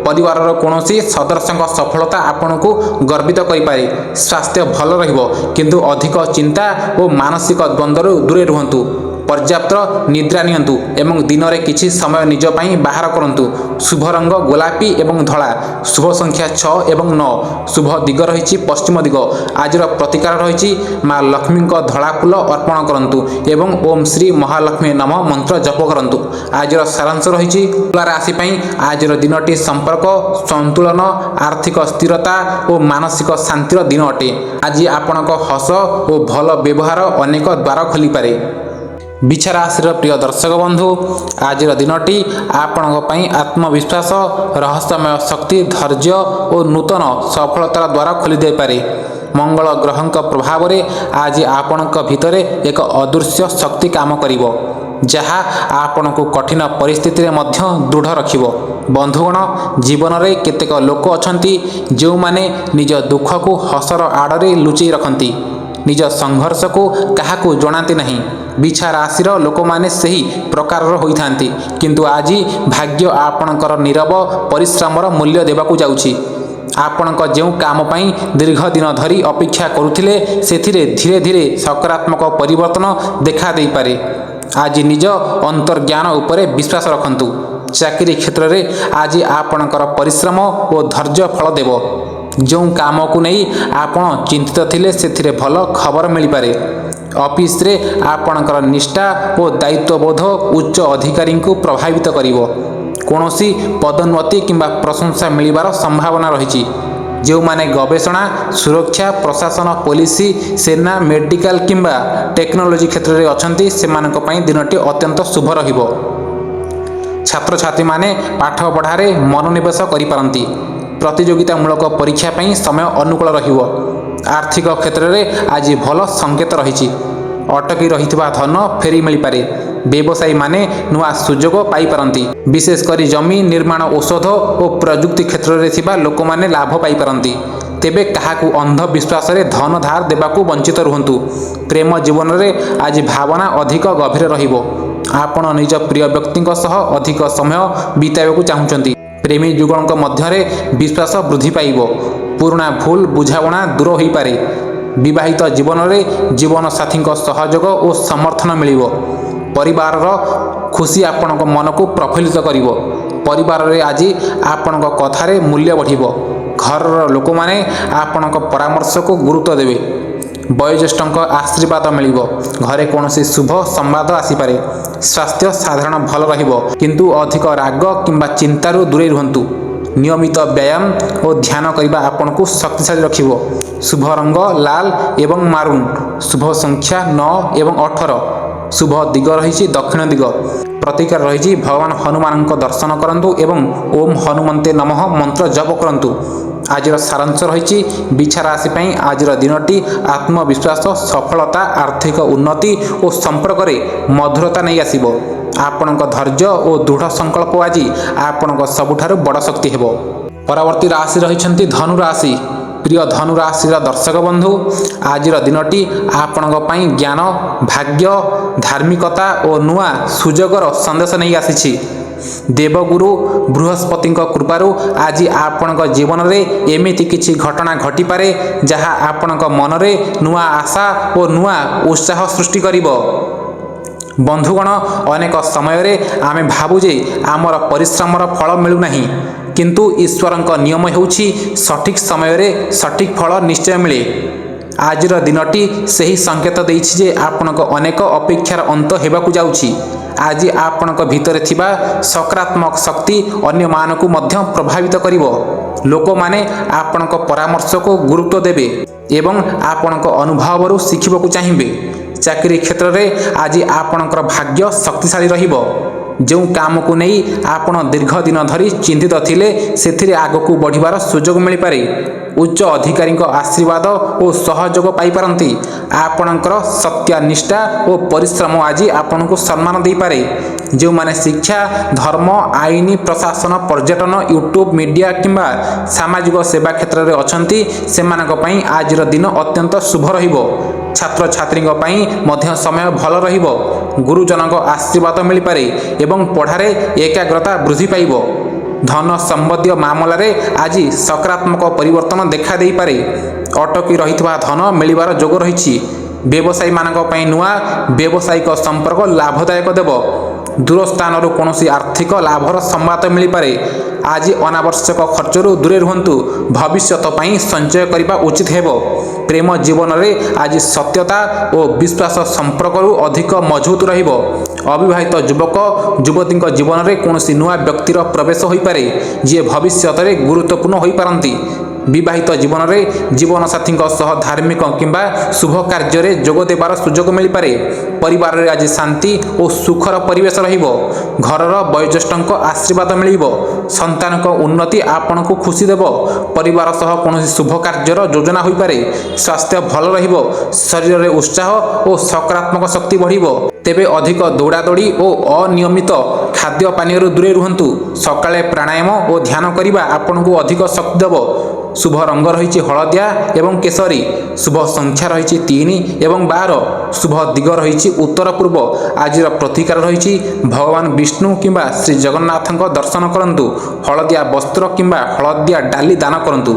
ପରିବାରର କୌଣସି ସଦସ୍ୟଙ୍କ ସଫଳତା ଆପଣଙ୍କୁ ଗର୍ବିତ କରିପାରେ। ସ୍ୱାସ୍ଥ୍ୟ ଭଲ ରହିବ କିନ୍ତୁ ଅଧିକ ଚିନ୍ତା ଓ ମାନସିକ ଦ୍ୱନ୍ଦ୍ୱରୁ ଦୂରେ ରୁହନ୍ତୁ। ପର୍ଯ୍ୟାପ୍ତ ନିଦ୍ରା ନିଅନ୍ତୁ ଏବଂ ଦିନରେ କିଛି ସମୟ ନିଜ ପାଇଁ ବାହାର କରନ୍ତୁ। ଶୁଭ ରଙ୍ଗ ଗୋଲାପୀ ଏବଂ ଧଳା। ଶୁଭ ସଂଖ୍ୟା 6 ଏବଂ 9। ଶୁଭ ଦିଗ ରହିଛି ପଶ୍ଚିମ ଦିଗ। ଆଜିର ପ୍ରତିକାର ରହିଛି ମା ଲକ୍ଷ୍ମୀଙ୍କ ଧଳା ଫୁଲ ଅର୍ପଣ କରନ୍ତୁ ଏବଂ ଓମ୍ ଶ୍ରୀ ମହାଲକ୍ଷ୍ମୀ ନମଃ ମନ୍ତ୍ର ଜପ କରନ୍ତୁ। ଆଜିର ସାରାଂଶ ରହିଛି ତୁଳା ରାଶି ପାଇଁ ଆଜିର ଦିନଟି ସମ୍ପର୍କ, ସନ୍ତୁଳନ, ଆର୍ଥିକ ସ୍ଥିରତା ଓ ମାନସିକ ଶାନ୍ତିର ଦିନ ଅଟେ। ଆଜି ଆପଣଙ୍କ ହସ ଓ ଭଲ ବ୍ୟବହାର ଅନେକ ଦ୍ୱାର ଖୋଲିପାରେ। ବିଛା ରାଶିର ପ୍ରିୟ ଦର୍ଶକ ବନ୍ଧୁ, ଆଜିର ଦିନଟି ଆପଣଙ୍କ ପାଇଁ ଆତ୍ମବିଶ୍ୱାସ, ରହସ୍ୟମୟ ଶକ୍ତି, ଧୈର୍ଯ୍ୟ ଓ ନୂତନ ସଫଳତାର ଦ୍ୱାର ଖୋଲିଦେଇପାରେ। ମଙ୍ଗଳ ଗ୍ରହଙ୍କ ପ୍ରଭାବରେ ଆଜି ଆପଣଙ୍କ ଭିତରେ ଏକ ଅଦୃଶ୍ୟ ଶକ୍ତି କାମ କରିବ ଯାହା ଆପଣଙ୍କୁ କଠିନ ପରିସ୍ଥିତିରେ ମଧ୍ୟ ଦୃଢ଼ ରଖିବ। ବନ୍ଧୁଗଣ, ଜୀବନରେ କେତେକ ଲୋକ ଅଛନ୍ତି ଯେଉଁମାନେ ନିଜ ଦୁଃଖକୁ ହସର ଆଡ଼ରେ ଲୁଚେଇ ରଖନ୍ତି। ନିଜ ସଂଘର୍ଷକୁ କାହାକୁ ଜଣାନ୍ତି ନାହିଁ। ବିଛା ରାଶିର ଲୋକମାନେ ସେହି ପ୍ରକାରର ହୋଇଥାନ୍ତି। କିନ୍ତୁ ଆଜି ଭାଗ୍ୟ ଆପଣଙ୍କର ନୀରବ ପରିଶ୍ରମର ମୂଲ୍ୟ ଦେବାକୁ ଯାଉଛି। ଆପଣଙ୍କ ଯେଉଁ କାମ ପାଇଁ ଦୀର୍ଘ ଦିନ ଧରି ଅପେକ୍ଷା କରୁଥିଲେ ସେଥିରେ ଧୀରେ ଧୀରେ ସକାରାତ୍ମକ ପରିବର୍ତ୍ତନ ଦେଖା ଦେଇପାରେ। ଆଜି ନିଜ ଅନ୍ତର୍ଜ୍ଞାନ ଉପରେ ବିଶ୍ୱାସ ରଖନ୍ତୁ। ଚାକିରି କ୍ଷେତ୍ରରେ ଆଜି ଆପଣଙ୍କର ପରିଶ୍ରମ ଓ ଧୈର୍ଯ୍ୟ ଫଳ ଦେବ। ଯେଉଁ କାମକୁ ନେଇ ଆପଣ ଚିନ୍ତିତ ଥିଲେ ସେଥିରେ ଭଲ ଖବର ମିଳିପାରେ। ଅଫିସରେ ଆପଣଙ୍କର ନିଷ୍ଠା ଓ ଦାୟିତ୍ୱବୋଧ ଉଚ୍ଚ ଅଧିକାରୀଙ୍କୁ ପ୍ରଭାବିତ କରିବ। କୌଣସି ପଦୋନ୍ନତି କିମ୍ବା ପ୍ରଶଂସା ମିଳିବାର ସମ୍ଭାବନା ରହିଛି। ଯେଉଁମାନେ ଗବେଷଣା, ସୁରକ୍ଷା, ପ୍ରଶାସନ, ପୋଲିସ, ସେନା, ମେଡିକାଲ କିମ୍ବା ଟେକ୍ନୋଲୋଜି କ୍ଷେତ୍ରରେ ଅଛନ୍ତି ସେମାନଙ୍କ ପାଇଁ ଦିନଟି ଅତ୍ୟନ୍ତ ଶୁଭ ରହିବ। ଛାତ୍ରଛାତ୍ରୀମାନେ ପାଠପଢ଼ାରେ ମନୋନିବେଶ କରିପାରନ୍ତି। ପ୍ରତିଯୋଗିତାମୂଳକ ପରୀକ୍ଷା ପାଇଁ ସମୟ ଅନୁକୂଳ ରହିବ। ଆର୍ଥିକ କ୍ଷେତ୍ରରେ ଆଜି ଭଲ ସଂକେତ ରହିଛି। ଅଟକି ରହିଥିବା ଧନ ଫେରି ମିଳିପାରେ। ବ୍ୟବସାୟୀମାନେ ନୂଆ ସୁଯୋଗ ପାଇପାରନ୍ତି। ବିଶେଷ କରି ଜମି ନିର୍ମାଣ, ଔଷଧ ଓ ପ୍ରଯୁକ୍ତି କ୍ଷେତ୍ରରେ ଥିବା ଲୋକମାନେ ଲାଭ ପାଇପାରନ୍ତି। ତେବେ କାହାକୁ ଅନ୍ଧବିଶ୍ୱାସରେ ଧନ ଧାର ଦେବାକୁ ବଞ୍ଚିତ ରୁହନ୍ତୁ। ପ୍ରେମ ଜୀବନରେ ଆଜି ଭାବନା ଅଧିକ ଗଭୀର ରହିବ। ଆପଣ ନିଜ ପ୍ରିୟ ବ୍ୟକ୍ତିଙ୍କ ସହ ଅଧିକ ସମୟ ବିତାଇବାକୁ ଚାହୁଁଛନ୍ତି। ପ୍ରେମୀ ଯୁଗଳଙ୍କ ମଧ୍ୟରେ ବିଶ୍ୱାସ ବୃଦ୍ଧି ପାଇବ। ପୁରୁଣା ଭୁଲ ବୁଝାମଣା ଦୂର ହୋଇପାରେ। ବିବାହିତ ଜୀବନରେ ଜୀବନସାଥୀଙ୍କ ସହଯୋଗ ଓ ସମର୍ଥନ ମିଳିବ। ପରିବାରର ଖୁସି ଆପଣଙ୍କ ମନକୁ ପ୍ରଫୁଲ୍ଲିତ କରିବ। ପରିବାରରେ ଆଜି ଆପଣଙ୍କ କଥାରେ ମୂଲ୍ୟ ବଢ଼ିବ। ଘରର ଲୋକମାନେ ଆପଣଙ୍କ ପରାମର୍ଶକୁ ଗୁରୁତ୍ୱ ଦେବେ। ବୟୋଜ୍ୟେଷ୍ଠଙ୍କ ଆଶୀର୍ବାଦ ମିଳିବ। ଘରେ କୌଣସି ଶୁଭ ସମ୍ବାଦ ଆସିପାରେ। ସ୍ୱାସ୍ଥ୍ୟ ସାଧାରଣ ଭଲ ରହିବ, କିନ୍ତୁ ଅଧିକ ରାଗ କିମ୍ବା ଚିନ୍ତାରୁ ଦୂରେଇ ରୁହନ୍ତୁ। ନିୟମିତ ବ୍ୟାୟାମ ଓ ଧ୍ୟାନ କରିବା ଆପଣଙ୍କୁ ଶକ୍ତିଶାଳୀ ରଖିବ। ଶୁଭ ରଙ୍ଗ ଲାଲ ଏବଂ ମାରୁନ୍। ଶୁଭ ସଂଖ୍ୟା 9 ଏବଂ 18। ଶୁଭ ଦିଗ ରହିଛି ଦକ୍ଷିଣ ଦିଗ। ପ୍ରତିକାର ରହିଛି ଭଗବାନ ହନୁମାନଙ୍କ ଦର୍ଶନ କରନ୍ତୁ ଏବଂ ଓମ୍ ହନୁମନ୍ତେ ନମଃ ମନ୍ତ୍ର ଜପ କରନ୍ତୁ। ଆଜିର ସାରାଂଶ ରହିଛି ବିଛା ରାଶି ପାଇଁ ଆଜିର ଦିନଟି ଆତ୍ମବିଶ୍ୱାସ, ସଫଳତା, ଆର୍ଥିକ ଉନ୍ନତି ଓ ସମ୍ପର୍କରେ ମଧୁରତା ନେଇ ଆସିବ। ଆପଣଙ୍କ ଧୈର୍ଯ୍ୟ ଓ ଦୃଢ଼ ସଂକଳ୍ପ ଆଜି ଆପଣଙ୍କ ସବୁଠାରୁ ବଡ଼ ଶକ୍ତି ହେବ। ପରବର୍ତ୍ତୀ ରାଶି ରହିଛନ୍ତି ଧନୁ ରାଶି। ପ୍ରିୟ ଧନୁ ରାଶିର ଦର୍ଶକ ବନ୍ଧୁ, ଆଜିର ଦିନଟି ଆପଣଙ୍କ ପାଇଁ ଜ୍ଞାନ, ଭାଗ୍ୟ, ଧାର୍ମିକତା ଓ ନୂଆ ସୁଯୋଗର ସନ୍ଦେଶ ନେଇ ଆସିଛି। ଦେବଗୁରୁ ବୃହସ୍ପତିଙ୍କ କୃପାରୁ ଆଜି ଆପଣଙ୍କ ଜୀବନରେ ଏମିତି କିଛି ଘଟଣା ଘଟିପାରେ ଯାହା ଆପଣଙ୍କ ମନରେ ନୂଆ ଆଶା ଓ ନୂଆ ଉତ୍ସାହ ସୃଷ୍ଟି କରିବ। ବନ୍ଧୁଗଣ, ଅନେକ ସମୟରେ ଆମେ ଭାବୁ ଯେ ଆମର ପରିଶ୍ରମର ଫଳ ମିଳୁନାହିଁ, କିନ୍ତୁ ଈଶ୍ୱରଙ୍କ ନିୟମ ହେଉଛି ସଠିକ୍ ସମୟରେ ସଠିକ୍ ଫଳ ନିଶ୍ଚୟ ମିଳେ। ଆଜିର ଦିନଟି ସେହି ସଂକେତ ଦେଇଛି ଯେ ଆପଣଙ୍କ ଅନେକ ଅପେକ୍ଷାର ଅନ୍ତ ହେବାକୁ ଯାଉଛି। ଆଜି ଆପଣଙ୍କ ଭିତରେ ଥିବା ସକାରାତ୍ମକ ଶକ୍ତି ଅନ୍ୟମାନଙ୍କୁ ମଧ୍ୟ ପ୍ରଭାବିତ କରିବ। ଲୋକମାନେ ଆପଣଙ୍କ ପରାମର୍ଶକୁ ଗୁରୁତ୍ୱ ଦେବେ ଏବଂ ଆପଣଙ୍କ ଅନୁଭବରୁ ଶିଖିବାକୁ ଚାହିଁବେ। ଚାକିରି କ୍ଷେତ୍ରରେ ଆଜି ଆପଣଙ୍କର ଭାଗ୍ୟ ଶକ୍ତିଶାଳୀ ରହିବ। ଯେଉଁ କାମକୁ ନେଇ ଆପଣ ଦୀର୍ଘ ଦିନ ଧରି ଚିନ୍ତିତ ଥିଲେ, ସେଥିରେ ଆଗକୁ ବଢ଼ିବାର ସୁଯୋଗ ମିଳିପାରେ। ଉଚ୍ଚ ଅଧିକାରୀଙ୍କ ଆଶୀର୍ବାଦ ଓ ସହଯୋଗ ପାଇପାରନ୍ତି। ଆପଣଙ୍କର ସତ୍ୟନିଷ୍ଠା ଓ ପରିଶ୍ରମ ଆଜି ଆପଣଙ୍କୁ ସମ୍ମାନ ଦେଇପାରେ। ଯେଉଁମାନେ ଶିକ୍ଷା, ଧର୍ମ, ଆଇନ, ପ୍ରଶାସନ, ପର୍ଯ୍ୟଟନ, ୟୁଟ୍ୟୁବ୍ ମିଡ଼ିଆ କିମ୍ବା ସାମାଜିକ ସେବା କ୍ଷେତ୍ରରେ ଅଛନ୍ତି, ସେମାନଙ୍କ ପାଇଁ ଆଜିର ଦିନ ଅତ୍ୟନ୍ତ ଶୁଭ ରହିବ। ଛାତ୍ରଛାତ୍ରୀଙ୍କ ପାଇଁ ମଧ୍ୟ ସମୟ ଭଲ ରହିବ। ଗୁରୁଜନଙ୍କ ଆଶୀର୍ବାଦ ମିଳିପାରେ ଏବଂ ପଢ଼ାରେ ଏକାଗ୍ରତା ବୃଦ୍ଧି ପାଇବ। ଧନ ସମ୍ବନ୍ଧୀୟ ମାମଲାରେ ଆଜି ସକାରାତ୍ମକ ପରିବର୍ତ୍ତନ ଦେଖା ଦେଇପାରେ। ଅଟକି ରହିଥିବା ଧନ ମିଳିବାର ଯୋଗ ରହିଛି। ବ୍ୟବସାୟୀମାନଙ୍କ ପାଇଁ ନୂଆ ବ୍ୟବସାୟିକ ସମ୍ପର୍କ ଲାଭଦାୟକ ଦେବ। ଦୂର ସ୍ଥାନରୁ କୌଣସି ଆର୍ଥିକ ଲାଭର ସମ୍ବାଦ ମିଳିପାରେ। ଆଜି ଅନାବଶ୍ୟକ ଖର୍ଚ୍ଚରୁ ଦୂରେ ରୁହନ୍ତୁ। ଭବିଷ୍ୟତ ପାଇଁ ସଞ୍ଚୟ କରିବା ଉଚିତ ହେବ। ପ୍ରେମ ଜୀବନରେ ଆଜି ସତ୍ୟତା ଓ ବିଶ୍ୱାସ ସମ୍ପର୍କରୁ ଅଧିକ ମଜବୁତ ରହିବ। ଅବିବାହିତ ଯୁବକ ଯୁବତୀଙ୍କ ଜୀବନରେ କୌଣସି ନୂଆ ବ୍ୟକ୍ତିର ପ୍ରବେଶ ହୋଇପାରେ, ଯିଏ ଭବିଷ୍ୟତରେ ଗୁରୁତ୍ୱପୂର୍ଣ୍ଣ ହୋଇପାରନ୍ତି। ବିବାହିତ ଜୀବନରେ ଜୀବନସାଥୀଙ୍କ ସହ ଧାର୍ମିକ କିମ୍ବା ଶୁଭ କାର୍ଯ୍ୟରେ ଯୋଗ ଦେବାର ସୁଯୋଗ ମିଳିପାରେ। ପରିବାରରେ ଆଜି ଶାନ୍ତି ଓ ସୁଖର ପରିବେଶ ରହିବ। ଘରର ବୟୋଜ୍ୟେଷ୍ଠଙ୍କ ଆଶୀର୍ବାଦ ମିଳିବ। ସନ୍ତାନଙ୍କ ଉନ୍ନତି ଆପଣଙ୍କୁ ଖୁସି ଦେବ। ପରିବାର ସହ କୌଣସି ଶୁଭ କାର୍ଯ୍ୟର ଯୋଜନା ହୋଇପାରେ। ସ୍ୱାସ୍ଥ୍ୟ ଭଲ ରହିବ। ଶରୀରରେ ଉତ୍ସାହ ଓ ସକାରାତ୍ମକ ଶକ୍ତି ବଢ଼ିବ। ତେବେ ଅଧିକ ଦୌଡ଼ାଦୌଡ଼ି ଓ ଅନିୟମିତ ଖାଦ୍ୟ ପାନୀୟରୁ ଦୂରେଇ ରୁହନ୍ତୁ। ସକାଳେ ପ୍ରାଣାୟାମ ଓ ଧ୍ୟାନ କରିବା ଆପଣଙ୍କୁ ଅଧିକ ଶକ୍ତି ଦେବ। ଶୁଭ ରଙ୍ଗ ରହିଛି ହଳଦିଆ ଏବଂ କେଶରୀ। ଶୁଭ ସଂଖ୍ୟା ରହିଛି 3 ଏବଂ 12। ଶୁଭ ଦିଗ ରହିଛି ଉତ୍ତର ପୂର୍ବ। ଆଜିର ପ୍ରତିକାର ରହିଛି ଭଗବାନ ବିଷ୍ଣୁ କିମ୍ବା ଶ୍ରୀ ଜଗନ୍ନାଥଙ୍କ ଦର୍ଶନ କରନ୍ତୁ। ହଳଦିଆ ବସ୍ତ୍ର କିମ୍ବା ହଳଦିଆ ଡାଲି ଦାନ କରନ୍ତୁ।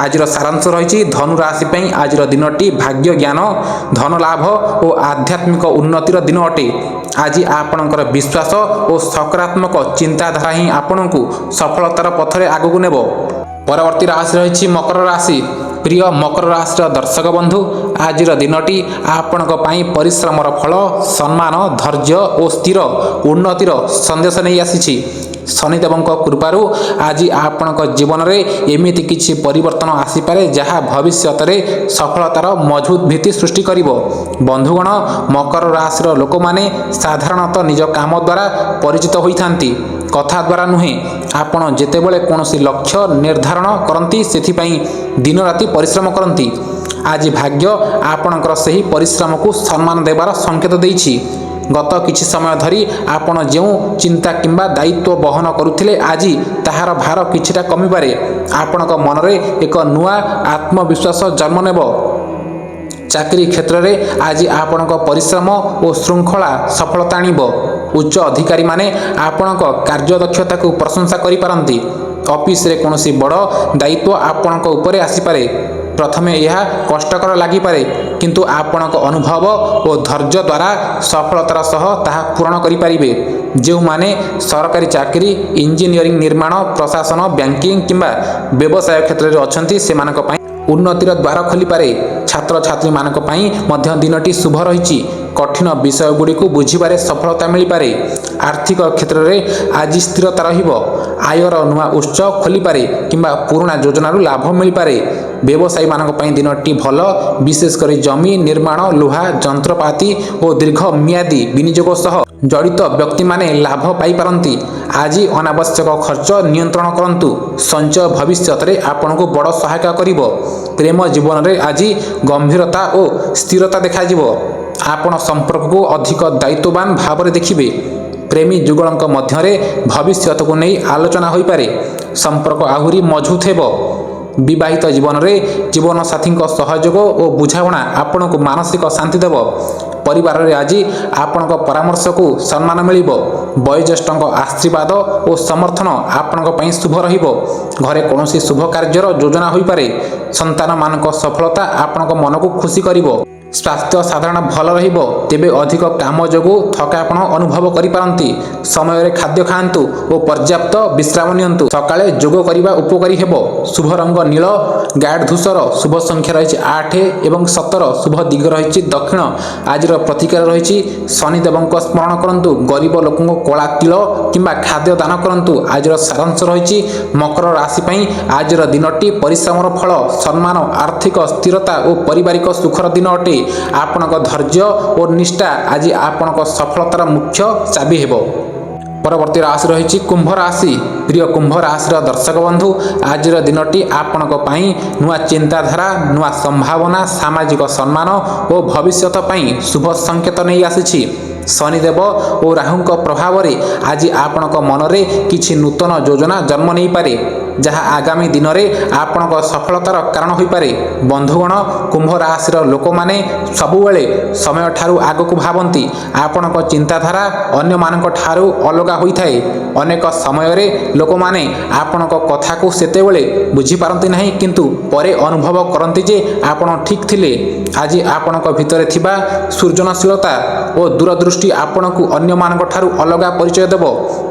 ଆଜିର ସାରାଂଶ ରହିଛି ଧନୁ ରାଶି ପାଇଁ ଆଜିର ଦିନଟି ଭାଗ୍ୟ, ଜ୍ଞାନ, ଧନ ଲାଭ ଓ ଆଧ୍ୟାତ୍ମିକ ଉନ୍ନତିର ଦିନ ଅଟେ। ଆଜି ଆପଣଙ୍କର ବିଶ୍ୱାସ ଓ ସକାରାତ୍ମକ ଚିନ୍ତାଧାରା ହିଁ ଆପଣଙ୍କୁ ସଫଳତାର ପଥରେ ଆଗକୁ ନେବ। ପରବର୍ତ୍ତୀ ରାଶି ରହିଛି ମକର ରାଶି। ପ୍ରିୟ ମକର ରାଶିର ଦର୍ଶକ ବନ୍ଧୁ, ଆଜିର ଦିନଟି ଆପଣଙ୍କ ପାଇଁ ପରିଶ୍ରମର ଫଳ, ସମ୍ମାନ, ଧୈର୍ଯ୍ୟ ଓ ସ୍ଥିର ଉନ୍ନତିର ସନ୍ଦେଶ ନେଇ ଆସିଛି। ଶନିଦେବଙ୍କ କୃପାରୁ ଆଜି ଆପଣଙ୍କ ଜୀବନରେ ଏମିତି କିଛି ପରିବର୍ତ୍ତନ ଆସିପାରେ ଯାହା ଭବିଷ୍ୟତରେ ସଫଳତାର ମଜବୁତ ଭିତ୍ତି ସୃଷ୍ଟି କରିବ। ବନ୍ଧୁଗଣ, ମକର ରାଶିର ଲୋକମାନେ ସାଧାରଣତଃ ନିଜ କାମ ଦ୍ୱାରା ପରିଚିତ ହୋଇଥାନ୍ତି, କଥା ଦ୍ୱାରା ନୁହେଁ। ଆପଣ ଯେତେବେଳେ କୌଣସି ଲକ୍ଷ୍ୟ ନିର୍ଦ୍ଧାରଣ କରନ୍ତି, ସେଥିପାଇଁ ଦିନରାତି ପରିଶ୍ରମ କରନ୍ତି। ଆଜି ଭାଗ୍ୟ ଆପଣଙ୍କର ସେହି ପରିଶ୍ରମକୁ ସମ୍ମାନ ଦେବାର ସଂକେତ ଦେଇଛି। ଗତ କିଛି ସମୟ ଧରି ଆପଣ ଯେଉଁ ଚିନ୍ତା କିମ୍ବା ଦାୟିତ୍ୱ ବହନ କରୁଥିଲେ, ଆଜି ତାହାର ଭାର କିଛିଟା କମିପାରେ। ଆପଣଙ୍କ ମନରେ ଏକ ନୂଆ ଆତ୍ମବିଶ୍ୱାସ ଜନ୍ମ ନେବ। ଚାକିରି କ୍ଷେତ୍ରରେ ଆଜି ଆପଣଙ୍କ ପରିଶ୍ରମ ଓ ଶୃଙ୍ଖଳା ସଫଳତା ଆଣିବ। ଉଚ୍ଚ ଅଧିକାରୀମାନେ ଆପଣଙ୍କ କାର୍ଯ୍ୟଦକ୍ଷତାକୁ ପ୍ରଶଂସା କରିପାରନ୍ତି। ଅଫିସରେ କୌଣସି ବଡ଼ ଦାୟିତ୍ୱ ଆପଣଙ୍କ ଉପରେ ଆସିପାରେ। ପ୍ରଥମେ ଏହା କଷ୍ଟକର ଲାଗିପାରେ, କିନ୍ତୁ ଆପଣଙ୍କ ଅନୁଭବ ଓ ଧୈର୍ଯ୍ୟ ଦ୍ୱାରା ସଫଳତାର ସହ ତାହା ପୂରଣ କରିପାରିବେ। ଯେଉଁମାନେ ସରକାରୀ ଚାକିରି, ଇଞ୍ଜିନିୟରିଂ, ନିର୍ମାଣ, ପ୍ରଶାସନ, ବ୍ୟାଙ୍କିଂ କିମ୍ବା ବ୍ୟବସାୟ କ୍ଷେତ୍ରରେ ଅଛନ୍ତି ସେମାନଙ୍କ ପାଇଁ ଉନ୍ନତିର ଦ୍ୱାର ଖୋଲିପାରେ। ଛାତ୍ରଛାତ୍ରୀମାନଙ୍କ ପାଇଁ ମଧ୍ୟ ଦିନଟି ଶୁଭ ରହିଛି। କଠିନ ବିଷୟଗୁଡ଼ିକୁ ବୁଝିବାରେ ସଫଳତା ମିଳିପାରେ। ଆର୍ଥିକ କ୍ଷେତ୍ରରେ ଆଜି ସ୍ଥିରତା ରହିବ। ଆୟର ନୂଆ ଉତ୍ସ ଖୋଲିପାରେ କିମ୍ବା ପୁରୁଣା ଯୋଜନାରୁ ଲାଭ ମିଳିପାରେ। ବ୍ୟବସାୟୀମାନଙ୍କ ପାଇଁ ଦିନଟି ଭଲ, ବିଶେଷ କରି ଜମି ନିର୍ମାଣ, ଲୁହା, ଯନ୍ତ୍ରପାତି ଓ ଦୀର୍ଘ ମିଆଦୀ ବିନିଯୋଗ ସହ ଜଡ଼ିତ ବ୍ୟକ୍ତିମାନେ ଲାଭ ପାଇପାରନ୍ତି। ଆଜି ଅନାବଶ୍ୟକ ଖର୍ଚ୍ଚ ନିୟନ୍ତ୍ରଣ କରନ୍ତୁ। ସଞ୍ଚୟ ଭବିଷ୍ୟତରେ ଆପଣଙ୍କୁ ବଡ଼ ସହାୟକ କରିବ। ପ୍ରେମ ଜୀବନରେ ଆଜି ଗମ୍ଭୀରତା ଓ ସ୍ଥିରତା ଦେଖାଯିବ। ଆପଣ ସମ୍ପର୍କକୁ ଅଧିକ ଦାୟିତ୍ୱବାନ ଭାବରେ ଦେଖିବେ। ପ୍ରେମୀ ଯୁଗଳଙ୍କ ମଧ୍ୟରେ ଭବିଷ୍ୟତକୁ ନେଇ ଆଲୋଚନା ହୋଇପାରେ। ସମ୍ପର୍କ ଆହୁରି ମଜବୁତ ହେବ। ବିବାହିତ ଜୀବନରେ ଜୀବନସାଥୀଙ୍କ ସହଯୋଗ ଓ ବୁଝାମଣା ଆପଣଙ୍କୁ ମାନସିକ ଶାନ୍ତି ଦେବ। ପରିବାରରେ ଆଜି ଆପଣଙ୍କ ପରାମର୍ଶକୁ ସମ୍ମାନ ମିଳିବ। ବୟୋଜ୍ୟେଷ୍ଠଙ୍କ ଆଶୀର୍ବାଦ ଓ ସମର୍ଥନ ଆପଣଙ୍କ ପାଇଁ ଶୁଭ ରହିବ। ଘରେ କୌଣସି ଶୁଭ କାର୍ଯ୍ୟର ଯୋଜନା ହୋଇପାରେ। ସନ୍ତାନମାନଙ୍କ ସଫଳତା ଆପଣଙ୍କ ମନକୁ ଖୁସି କରିବ। ସ୍ୱାସ୍ଥ୍ୟ ସାଧାରଣ ଭଲ ରହିବ, ତେବେ ଅଧିକ କାମ ଯୋଗୁଁ ଥକାପଣ ଅନୁଭବ କରିପାରନ୍ତି। ସମୟରେ ଖାଦ୍ୟ ଖାଆନ୍ତୁ ଓ ପର୍ଯ୍ୟାପ୍ତ ବିଶ୍ରାମ ନିଅନ୍ତୁ। ସକାଳେ ଯୋଗ କରିବା ଉପକାରୀ ହେବ। ଶୁଭ ରଙ୍ଗ ନୀଳ, ଗାଢ଼ ଧୂସର। ଶୁଭ ସଂଖ୍ୟା ରହିଛି 8 ଏବଂ 17। ଶୁଭ ଦିଗ ରହିଛି ଦକ୍ଷିଣ। ଆଜିର ପ୍ରତିକାର ରହିଛି ଶନିଦେବଙ୍କ ସ୍ମରଣ କରନ୍ତୁ। ଗରିବ ଲୋକଙ୍କୁ କଳା ତିଳ କିମ୍ବା ଖାଦ୍ୟ ଦାନ କରନ୍ତୁ। ଆଜିର ସାରାଂଶ ରହିଛି ମକର ରାଶି ପାଇଁ ଆଜିର ଦିନଟି ପରିଶ୍ରମର ଫଳ, ସମ୍ମାନ, ଆର୍ଥିକ ସ୍ଥିରତା ଓ ପାରିବାରିକ ସୁଖର ଦିନ ଅଟେ। ଆପଣଙ୍କ ଧୈର୍ଯ୍ୟ ଓ ନିଷ୍ଠା ଆଜି ଆପଣଙ୍କ ସଫଳତାର ମୁଖ୍ୟ ଚାବି ହେବ। ପରବର୍ତ୍ତୀ ରାଶି ରହିଛି କୁମ୍ଭ ରାଶି। ପ୍ରିୟ କୁମ୍ଭ ରାଶିର ଦର୍ଶକ ବନ୍ଧୁ, ଆଜିର ଦିନଟି ଆପଣଙ୍କ ପାଇଁ ନୂଆ ଚିନ୍ତାଧାରା, ନୂଆ ସମ୍ଭାବନା, ସାମାଜିକ ସମ୍ମାନ ଓ ଭବିଷ୍ୟତ ପାଇଁ ଶୁଭ ସଂକେତ ନେଇ ଆସିଛି। ଶନିଦେବ ଓ ରାହୁଙ୍କ ପ୍ରଭାବରେ ଆଜି ଆପଣଙ୍କ ମନରେ କିଛି ନୂତନ ଯୋଜନା ଜନ୍ମ ନେଇପାରେ, ଯାହା ଆଗାମୀ ଦିନରେ ଆପଣଙ୍କ ସଫଳତାର କାରଣ ହୋଇପାରେ। ବନ୍ଧୁଗଣ, କୁମ୍ଭ ରାଶିର ଲୋକମାନେ ସବୁବେଳେ ସମୟଠାରୁ ଆଗକୁ ଭାବନ୍ତି। ଆପଣଙ୍କ ଚିନ୍ତାଧାରା ଅନ୍ୟମାନଙ୍କ ଠାରୁ ଅଲଗା ହୋଇଥାଏ। ଅନେକ ସମୟରେ ଲୋକମାନେ ଆପଣଙ୍କ କଥାକୁ ସେତେବେଳେ ବୁଝିପାରନ୍ତି ନାହିଁ, କିନ୍ତୁ ପରେ ଅନୁଭବ କରନ୍ତି ଯେ ଆପଣ ଠିକ୍ ଥିଲେ। ଆଜି ଆପଣଙ୍କ ଭିତରେ ଥିବା ସୃଜନଶୀଳତା ଓ ଦୂରଦୃଷ୍ଟି ଆପଣଙ୍କୁ ଅନ୍ୟମାନଙ୍କ ଠାରୁ ଅଲଗା ପରିଚୟ ଦେବ।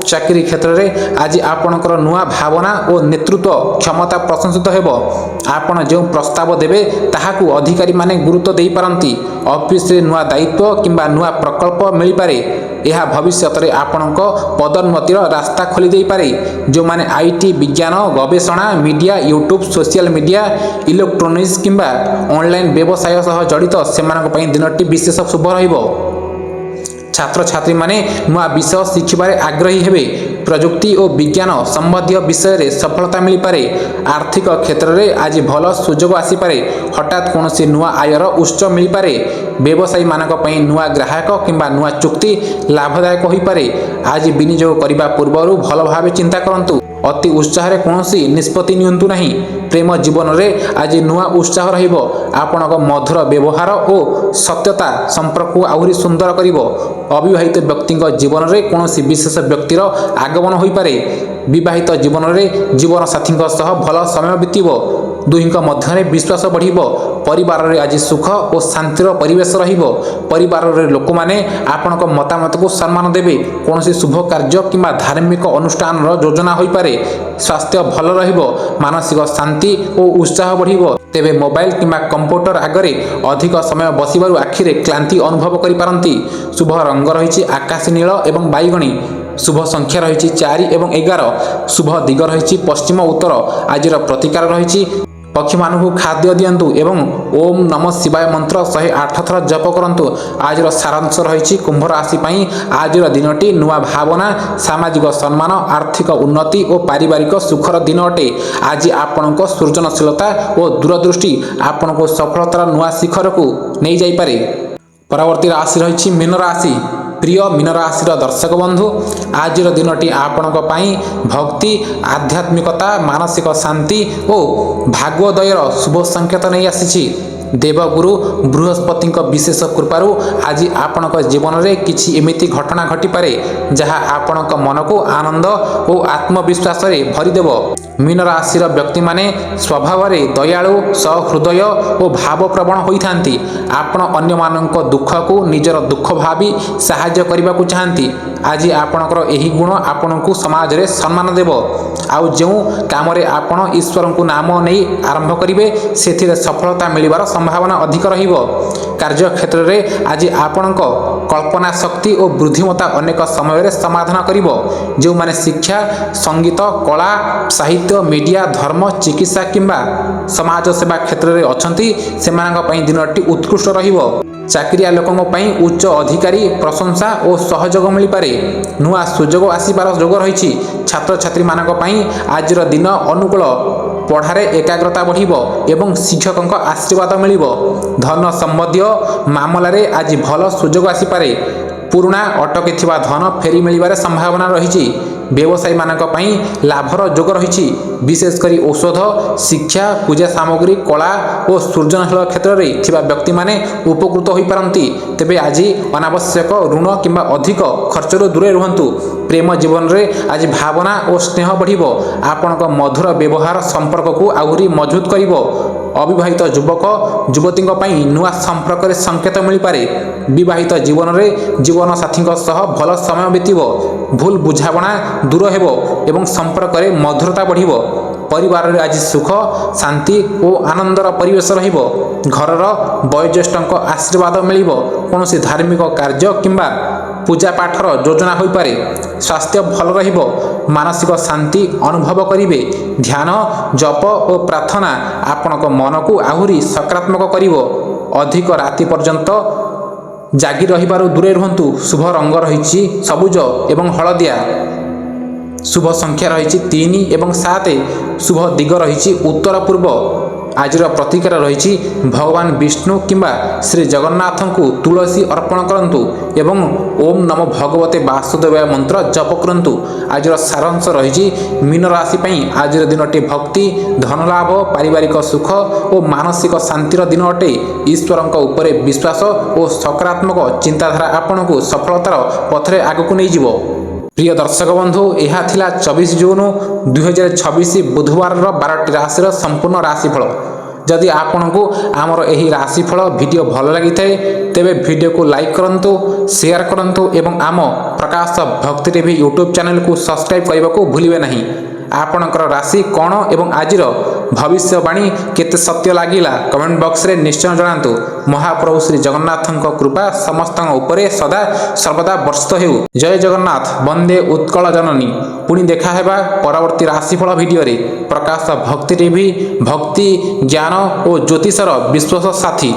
ଚାକିରି କ୍ଷେତ୍ରରେ ଆଜି ଆପଣଙ୍କର ନୂଆ ଭାବନା ଓ ନେତୃତ୍ୱ କ୍ଷମତା ପ୍ରଶଂସିତ ହେବ। ଆପଣ ଯେଉଁ ପ୍ରସ୍ତାବ ଦେବେ ତାହାକୁ ଅଧିକାରୀମାନେ ଗୁରୁତ୍ୱ ଦେଇପାରନ୍ତି। ଅଫିସରେ ନୂଆ ଦାୟିତ୍ୱ କିମ୍ବା ନୂଆ ପ୍ରକଳ୍ପ ମିଳିପାରେ। ଏହା ଭବିଷ୍ୟତରେ ଆପଣଙ୍କ ପଦୋନ୍ନତିର ରାସ୍ତା ଖୋଲି ଦେଇପାରେ। ଯେଉଁମାନେ ଆଇଟି, ବିଜ୍ଞାନ, ଗବେଷଣା, media, YouTube, social media, electronics କିମ୍ବା ଅନଲାଇନ୍ ବ୍ୟବସାୟ ସହ ଜଡ଼ିତ, ସେମାନଙ୍କ ପାଇଁ ଦିନଟି ବିଶେଷ ଶୁଭ ରହିବ। ଛାତ୍ରଛାତ୍ରୀମାନେ ନୂଆ ବିଷୟ ଶିଖିବାରେ ଆଗ୍ରହୀ ହେବେ। ପ୍ରଯୁକ୍ତି ଓ ବିଜ୍ଞାନ ସମ୍ବନ୍ଧୀୟ ବିଷୟରେ ସଫଳତା ମିଳିପାରେ। ଆର୍ଥିକ କ୍ଷେତ୍ରରେ ଆଜି ଭଲ ସୁଯୋଗ ଆସିପାରେ। ହଠାତ୍ କୌଣସି ନୂଆ ଆୟର ଉତ୍ସ ମିଳିପାରେ। ବ୍ୟବସାୟୀମାନଙ୍କ ପାଇଁ ନୂଆ ଗ୍ରାହକ କିମ୍ବା ନୂଆ ଚୁକ୍ତି ଲାଭଦାୟକ ହୋଇପାରେ। ଆଜି ବିନିଯୋଗ କରିବା ପୂର୍ବରୁ ଭଲ ଭାବେ ଚିନ୍ତା କରନ୍ତୁ। ଅତି ଉତ୍ସାହରେ କୌଣସି ନିଷ୍ପତ୍ତି ନିଅନ୍ତୁ ନାହିଁ। ପ୍ରେମ ଜୀବନରେ ଆଜି ନୂଆ ଉତ୍ସାହ ରହିବ। ଆପଣଙ୍କ ମଧୁର ବ୍ୟବହାର ଓ ସତ୍ୟତା ସମ୍ପର୍କକୁ ଆହୁରି ସୁନ୍ଦର କରିବ। ଅବିବାହିତ ବ୍ୟକ୍ତିଙ୍କ ଜୀବନରେ କୌଣସି ବିଶେଷ ବ୍ୟକ୍ତିର ଆଗମନ ହୋଇପାରେ। ବିବାହିତ ଜୀବନରେ ଜୀବନସାଥୀଙ୍କ ସହ ଭଲ ସମୟ ବିତିବ। ଦୁହିଁଙ୍କ ମଧ୍ୟରେ ବିଶ୍ୱାସ ବଢ଼ିବ। ପରିବାରରେ ଆଜି ସୁଖ ଓ ଶାନ୍ତିର ପରିବେଶ ରହିବ। ପରିବାରରେ ଲୋକମାନେ ଆପଣଙ୍କ ମତାମତକୁ ସମ୍ମାନ ଦେବେ। କୌଣସି ଶୁଭ କାର୍ଯ୍ୟ କିମ୍ବା ଧାର୍ମିକ ଅନୁଷ୍ଠାନର ଯୋଜନା ହୋଇପାରେ। ସ୍ୱାସ୍ଥ୍ୟ ଭଲ ରହିବ। ମାନସିକ ଶାନ୍ତି ଓ ଉତ୍ସାହ ବଢ଼ିବ। ତେବେ ମୋବାଇଲ କିମ୍ବା କମ୍ପ୍ୟୁଟର ଆଗରେ ଅଧିକ ସମୟ ବସିବାରୁ ଆଖିରେ କ୍ଳାନ୍ତି ଅନୁଭବ କରିପାରନ୍ତି। ଶୁଭ ରଙ୍ଗ ରହିଛି ଆକାଶୀ ନୀଳ ଏବଂ ବାଇଗଣୀ। ଶୁଭ ସଂଖ୍ୟା ରହିଛି 4 ଏବଂ 11। ଶୁଭ ଦିଗ ରହିଛି ପଶ୍ଚିମ ଉତ୍ତର। ଆଜିର ପ୍ରତିକାର ରହିଛି ପକ୍ଷୀମାନଙ୍କୁ ଖାଦ୍ୟ ଦିଅନ୍ତୁ ଏବଂ ଓମ୍ ନମଃ ଶିବାୟ ମନ୍ତ୍ର 108 ଥର ଜପ କରନ୍ତୁ। ଆଜିର ସାରାଂଶ ରହିଛି କୁମ୍ଭ ରାଶି ପାଇଁ ଆଜିର ଦିନଟି ନୂଆ ଭାବନା, ସାମାଜିକ ସମ୍ମାନ, ଆର୍ଥିକ ଉନ୍ନତି ଓ ପାରିବାରିକ ସୁଖର ଦିନ ଅଟେ। ଆଜି ଆପଣଙ୍କ ସୃଜନଶୀଳତା ଓ ଦୂରଦୃଷ୍ଟି ଆପଣଙ୍କୁ ସଫଳତାର ନୂଆ ଶିଖରକୁ ନେଇଯାଇପାରେ। ପରବର୍ତ୍ତୀ ରାଶି ରହିଛି ମୀନ ରାଶି। ପ୍ରିୟ ମୀନ ରାଶିର ଦର୍ଶକ ବନ୍ଧୁ, ଆଜିର ଦିନଟି ଆପଣଙ୍କ ପାଇଁ ଭକ୍ତି, ଆଧ୍ୟାତ୍ମିକତା, ମାନସିକ ଶାନ୍ତି ଓ ଭାଗ୍ୟୋଦୟର ଶୁଭ ସଂକେତ ନେଇ ଆସିଛି। ଦେବଗୁରୁ ବୃହସ୍ପତିଙ୍କ ବିଶେଷ କୃପାରୁ ଆଜି ଆପଣଙ୍କ ଜୀବନରେ କିଛି ଏମିତି ଘଟଣା ଘଟିପାରେ ଯାହା ଆପଣଙ୍କ ମନକୁ ଆନନ୍ଦ ଓ ଆତ୍ମବିଶ୍ୱାସରେ ଭରିଦେବ। ମୀନ ରାଶିର ବ୍ୟକ୍ତିମାନେ ସ୍ୱଭାବରେ ଦୟାଳୁ, ସହୃଦୟ ଓ ଭାବପ୍ରବଣ ହୋଇଥାନ୍ତି। ଆପଣ ଅନ୍ୟମାନଙ୍କ ଦୁଃଖକୁ ନିଜର ଦୁଃଖ ଭାବି ସାହାଯ୍ୟ କରିବାକୁ ଚାହାନ୍ତି। ଆଜି ଆପଣଙ୍କର ଏହି ଗୁଣ ଆପଣଙ୍କୁ ସମାଜରେ ସମ୍ମାନ ଦେବ। ଆଉ ଯେଉଁ କାମରେ ଆପଣ ଈଶ୍ୱରଙ୍କୁ ନାମ ନେଇ ଆରମ୍ଭ କରିବେ ସେଥିରେ ସଫଳତା ମିଳିବାର ସମ୍ଭାବନା ଅଧିକ ରହିବ। କାର୍ଯ୍ୟକ୍ଷେତ୍ରରେ ଆଜି ଆପଣଙ୍କ କଳ୍ପନା ଶକ୍ତି ଓ ବୁଦ୍ଧିମତ୍ତା ଅନେକ ସମୟରେ ସମାଧାନ କରିବ। ଯେଉଁମାନେ ଶିକ୍ଷା, ସଙ୍ଗୀତ, କଳା, ସାହିତ୍ୟ, ମିଡ଼ିଆ, ଧର୍ମ, ଚିକିତ୍ସା କିମ୍ବା ସମାଜ ସେବା କ୍ଷେତ୍ରରେ ଅଛନ୍ତି ସେମାନଙ୍କ ପାଇଁ ଦିନଟି ଉତ୍କୃଷ୍ଟ ରହିବ। ଚାକିରିଆ ଲୋକଙ୍କ ପାଇଁ ଉଚ୍ଚ ଅଧିକାରୀ, ପ୍ରଶଂସା ଓ ସହଯୋଗ ମିଳିପାରେ। ନୂଆ ସୁଯୋଗ ଆସିବାର ଯୋଗ ରହିଛି। ଛାତ୍ରଛାତ୍ରୀମାନଙ୍କ ପାଇଁ ଆଜିର ଦିନ ଅନୁକୂଳ। ପଢ଼ାରେ ଏକାଗ୍ରତା ବଢ଼ିବ ଏବଂ ଶିକ୍ଷକଙ୍କ ଆଶୀର୍ବାଦ ମିଳିବ। ଧନ ସମ୍ବନ୍ଧୀୟ ମାମଲାରେ ଆଜି ଭଲ ସୁଯୋଗ ଆସିପାରେ। ପୁରୁଣା ଅଟକିଥିବା ଧନ ଫେରି ମିଳିବାରେ ସମ୍ଭାବନା ରହିଛି। ବ୍ୟବସାୟୀମାନଙ୍କ ପାଇଁ ଲାଭର ଯୋଗ ରହିଛି। ବିଶେଷ କରି ଔଷଧ, ଶିକ୍ଷା, ପୂଜା ସାମଗ୍ରୀ, କଳା ଓ ସୃଜନଶୀଳ କ୍ଷେତ୍ରରେ ଥିବା ବ୍ୟକ୍ତିମାନେ ଉପକୃତ ହୋଇପାରନ୍ତି। ତେବେ ଆଜି ଅନାବଶ୍ୟକ ଋଣ କିମ୍ବା ଅଧିକ ଖର୍ଚ୍ଚରୁ ଦୂରରେ ରୁହନ୍ତୁ। ପ୍ରେମ ଜୀବନରେ ଆଜି ଭାବନା ଓ ସ୍ନେହ ବଢ଼ିବ। ଆପଣଙ୍କ ମଧୁର ବ୍ୟବହାର ସମ୍ପର୍କକୁ ଆହୁରି ମଜବୁତ କରିବ। ଅବିବାହିତ ଯୁବକ ଯୁବତୀଙ୍କ ପାଇଁ ନୂଆ ସମ୍ପର୍କରେ ସଂକେତ ମିଳିପାରେ। ବିବାହିତ ଜୀବନରେ ଜୀବନସାଥୀଙ୍କ ସହ ଭଲ ସମୟ ବିତିବ। ଭୁଲ ବୁଝାମଣା ଦୂର ହେବ ଏବଂ ସମ୍ପର୍କରେ ମଧୁରତା ବଢ଼ିବ। ପରିବାରରେ ଆଜି ସୁଖ, ଶାନ୍ତି ଓ ଆନନ୍ଦର ପରିବେଶ ରହିବ। ଘରର ବୟୋଜ୍ୟେଷ୍ଠଙ୍କ ଆଶୀର୍ବାଦ ମିଳିବ। କୌଣସି ଧାର୍ମିକ କାର୍ଯ୍ୟ କିମ୍ବା ପୂଜାପାଠର ଯୋଜନା ହୋଇପାରେ। ସ୍ୱାସ୍ଥ୍ୟ ଭଲ ରହିବ। ମାନସିକ ଶାନ୍ତି ଅନୁଭବ କରିବେ। ଧ୍ୟାନ, ଜପ ଓ ପ୍ରାର୍ଥନା ଆପଣଙ୍କ ମନକୁ ଆହୁରି ସକାରାତ୍ମକ କରିବ। ଅଧିକ ରାତି ପର୍ଯ୍ୟନ୍ତ ଜାଗି ରହିବାରୁ ଦୂରରେ ରୁହନ୍ତୁ। ଶୁଭ ରଙ୍ଗ ରହିଛି ସବୁଜ ଏବଂ ହଳଦିଆ। ଶୁଭ ସଂଖ୍ୟା ରହିଛି 3 ଏବଂ 7। ଶୁଭ ଦିଗ ରହିଛି ଉତ୍ତର ପୂର୍ବ। ଆଜିର ପ୍ରତିକାର ରହିଛି ଭଗବାନ ବିଷ୍ଣୁ କିମ୍ବା ଶ୍ରୀ ଜଗନ୍ନାଥଙ୍କୁ ତୁଳସୀ ଅର୍ପଣ କରନ୍ତୁ ଏବଂ ଓମ୍ ନମୋ ଭଗବତେ ବାସୁଦେବାୟ ମନ୍ତ୍ର ଜପ କରନ୍ତୁ। ଆଜିର ସାରାଂଶ ରହିଛି ମୀନ ରାଶି ପାଇଁ ଆଜିର ଦିନଟି ଭକ୍ତି, ଧନଲାଭ, ପାରିବାରିକ ସୁଖ ଓ ମାନସିକ ଶାନ୍ତିର ଦିନ ଅଟେ। ଈଶ୍ୱରଙ୍କ ଉପରେ ବିଶ୍ୱାସ ଓ ସକାରାତ୍ମକ ଚିନ୍ତାଧାରା ଆପଣଙ୍କୁ ସଫଳତାର ପଥରେ ଆଗକୁ ନେଇଯିବ। ପ୍ରିୟ ଦର୍ଶକ ବନ୍ଧୁ, ଏହା ଥିଲା 24 ଜୁନ 2026 ବୁଧବାରର 12ଟି ରାଶିର ସମ୍ପୂର୍ଣ୍ଣ ରାଶିଫଳ। ଯଦି ଆପଣଙ୍କୁ ଆମର ଏହି ରାଶିଫଳ ଭିଡ଼ିଓ ଭଲ ଲାଗିଥାଏ ତେବେ ଭିଡ଼ିଓକୁ ଲାଇକ୍ କରନ୍ତୁ, ସେୟାର କରନ୍ତୁ ଏବଂ ଆମ ପ୍ରକାଶ ଭକ୍ତି ଟିଭି ୟୁଟ୍ୟୁବ୍ ଚ୍ୟାନେଲକୁ ସବସ୍କ୍ରାଇବ୍ କରିବାକୁ ଭୁଲିବେ ନାହିଁ। ଆପଣଙ୍କର ରାଶି କ'ଣ ଏବଂ ଆଜିର ଭବିଷ୍ୟବାଣୀ କେତେ ସତ୍ୟ ଲାଗିଲା କମେଣ୍ଟ ବକ୍ସରେ ନିଶ୍ଚୟ ଜଣାନ୍ତୁ। ମହାପ୍ରଭୁ ଶ୍ରୀ ଜଗନ୍ନାଥଙ୍କ କୃପା ସମସ୍ତଙ୍କ ଉପରେ ସଦା ସର୍ବଦା ବର୍ଷିତ ହେଉ। ଜୟ ଜଗନ୍ନାଥ, ବନ୍ଦେ ଉତ୍କଳ ଜନନୀ। ପୁଣି ଦେଖା ହେବା ପରବର୍ତ୍ତୀ ରାଶିଫଳ ଭିଡ଼ିଓରେ। ପ୍ରକାଶ ଭକ୍ତି ଟିଭି, ଭକ୍ତି, ଜ୍ଞାନ ଓ ଜ୍ୟୋତିଷର ବିଶ୍ୱାସ ସାଥୀ।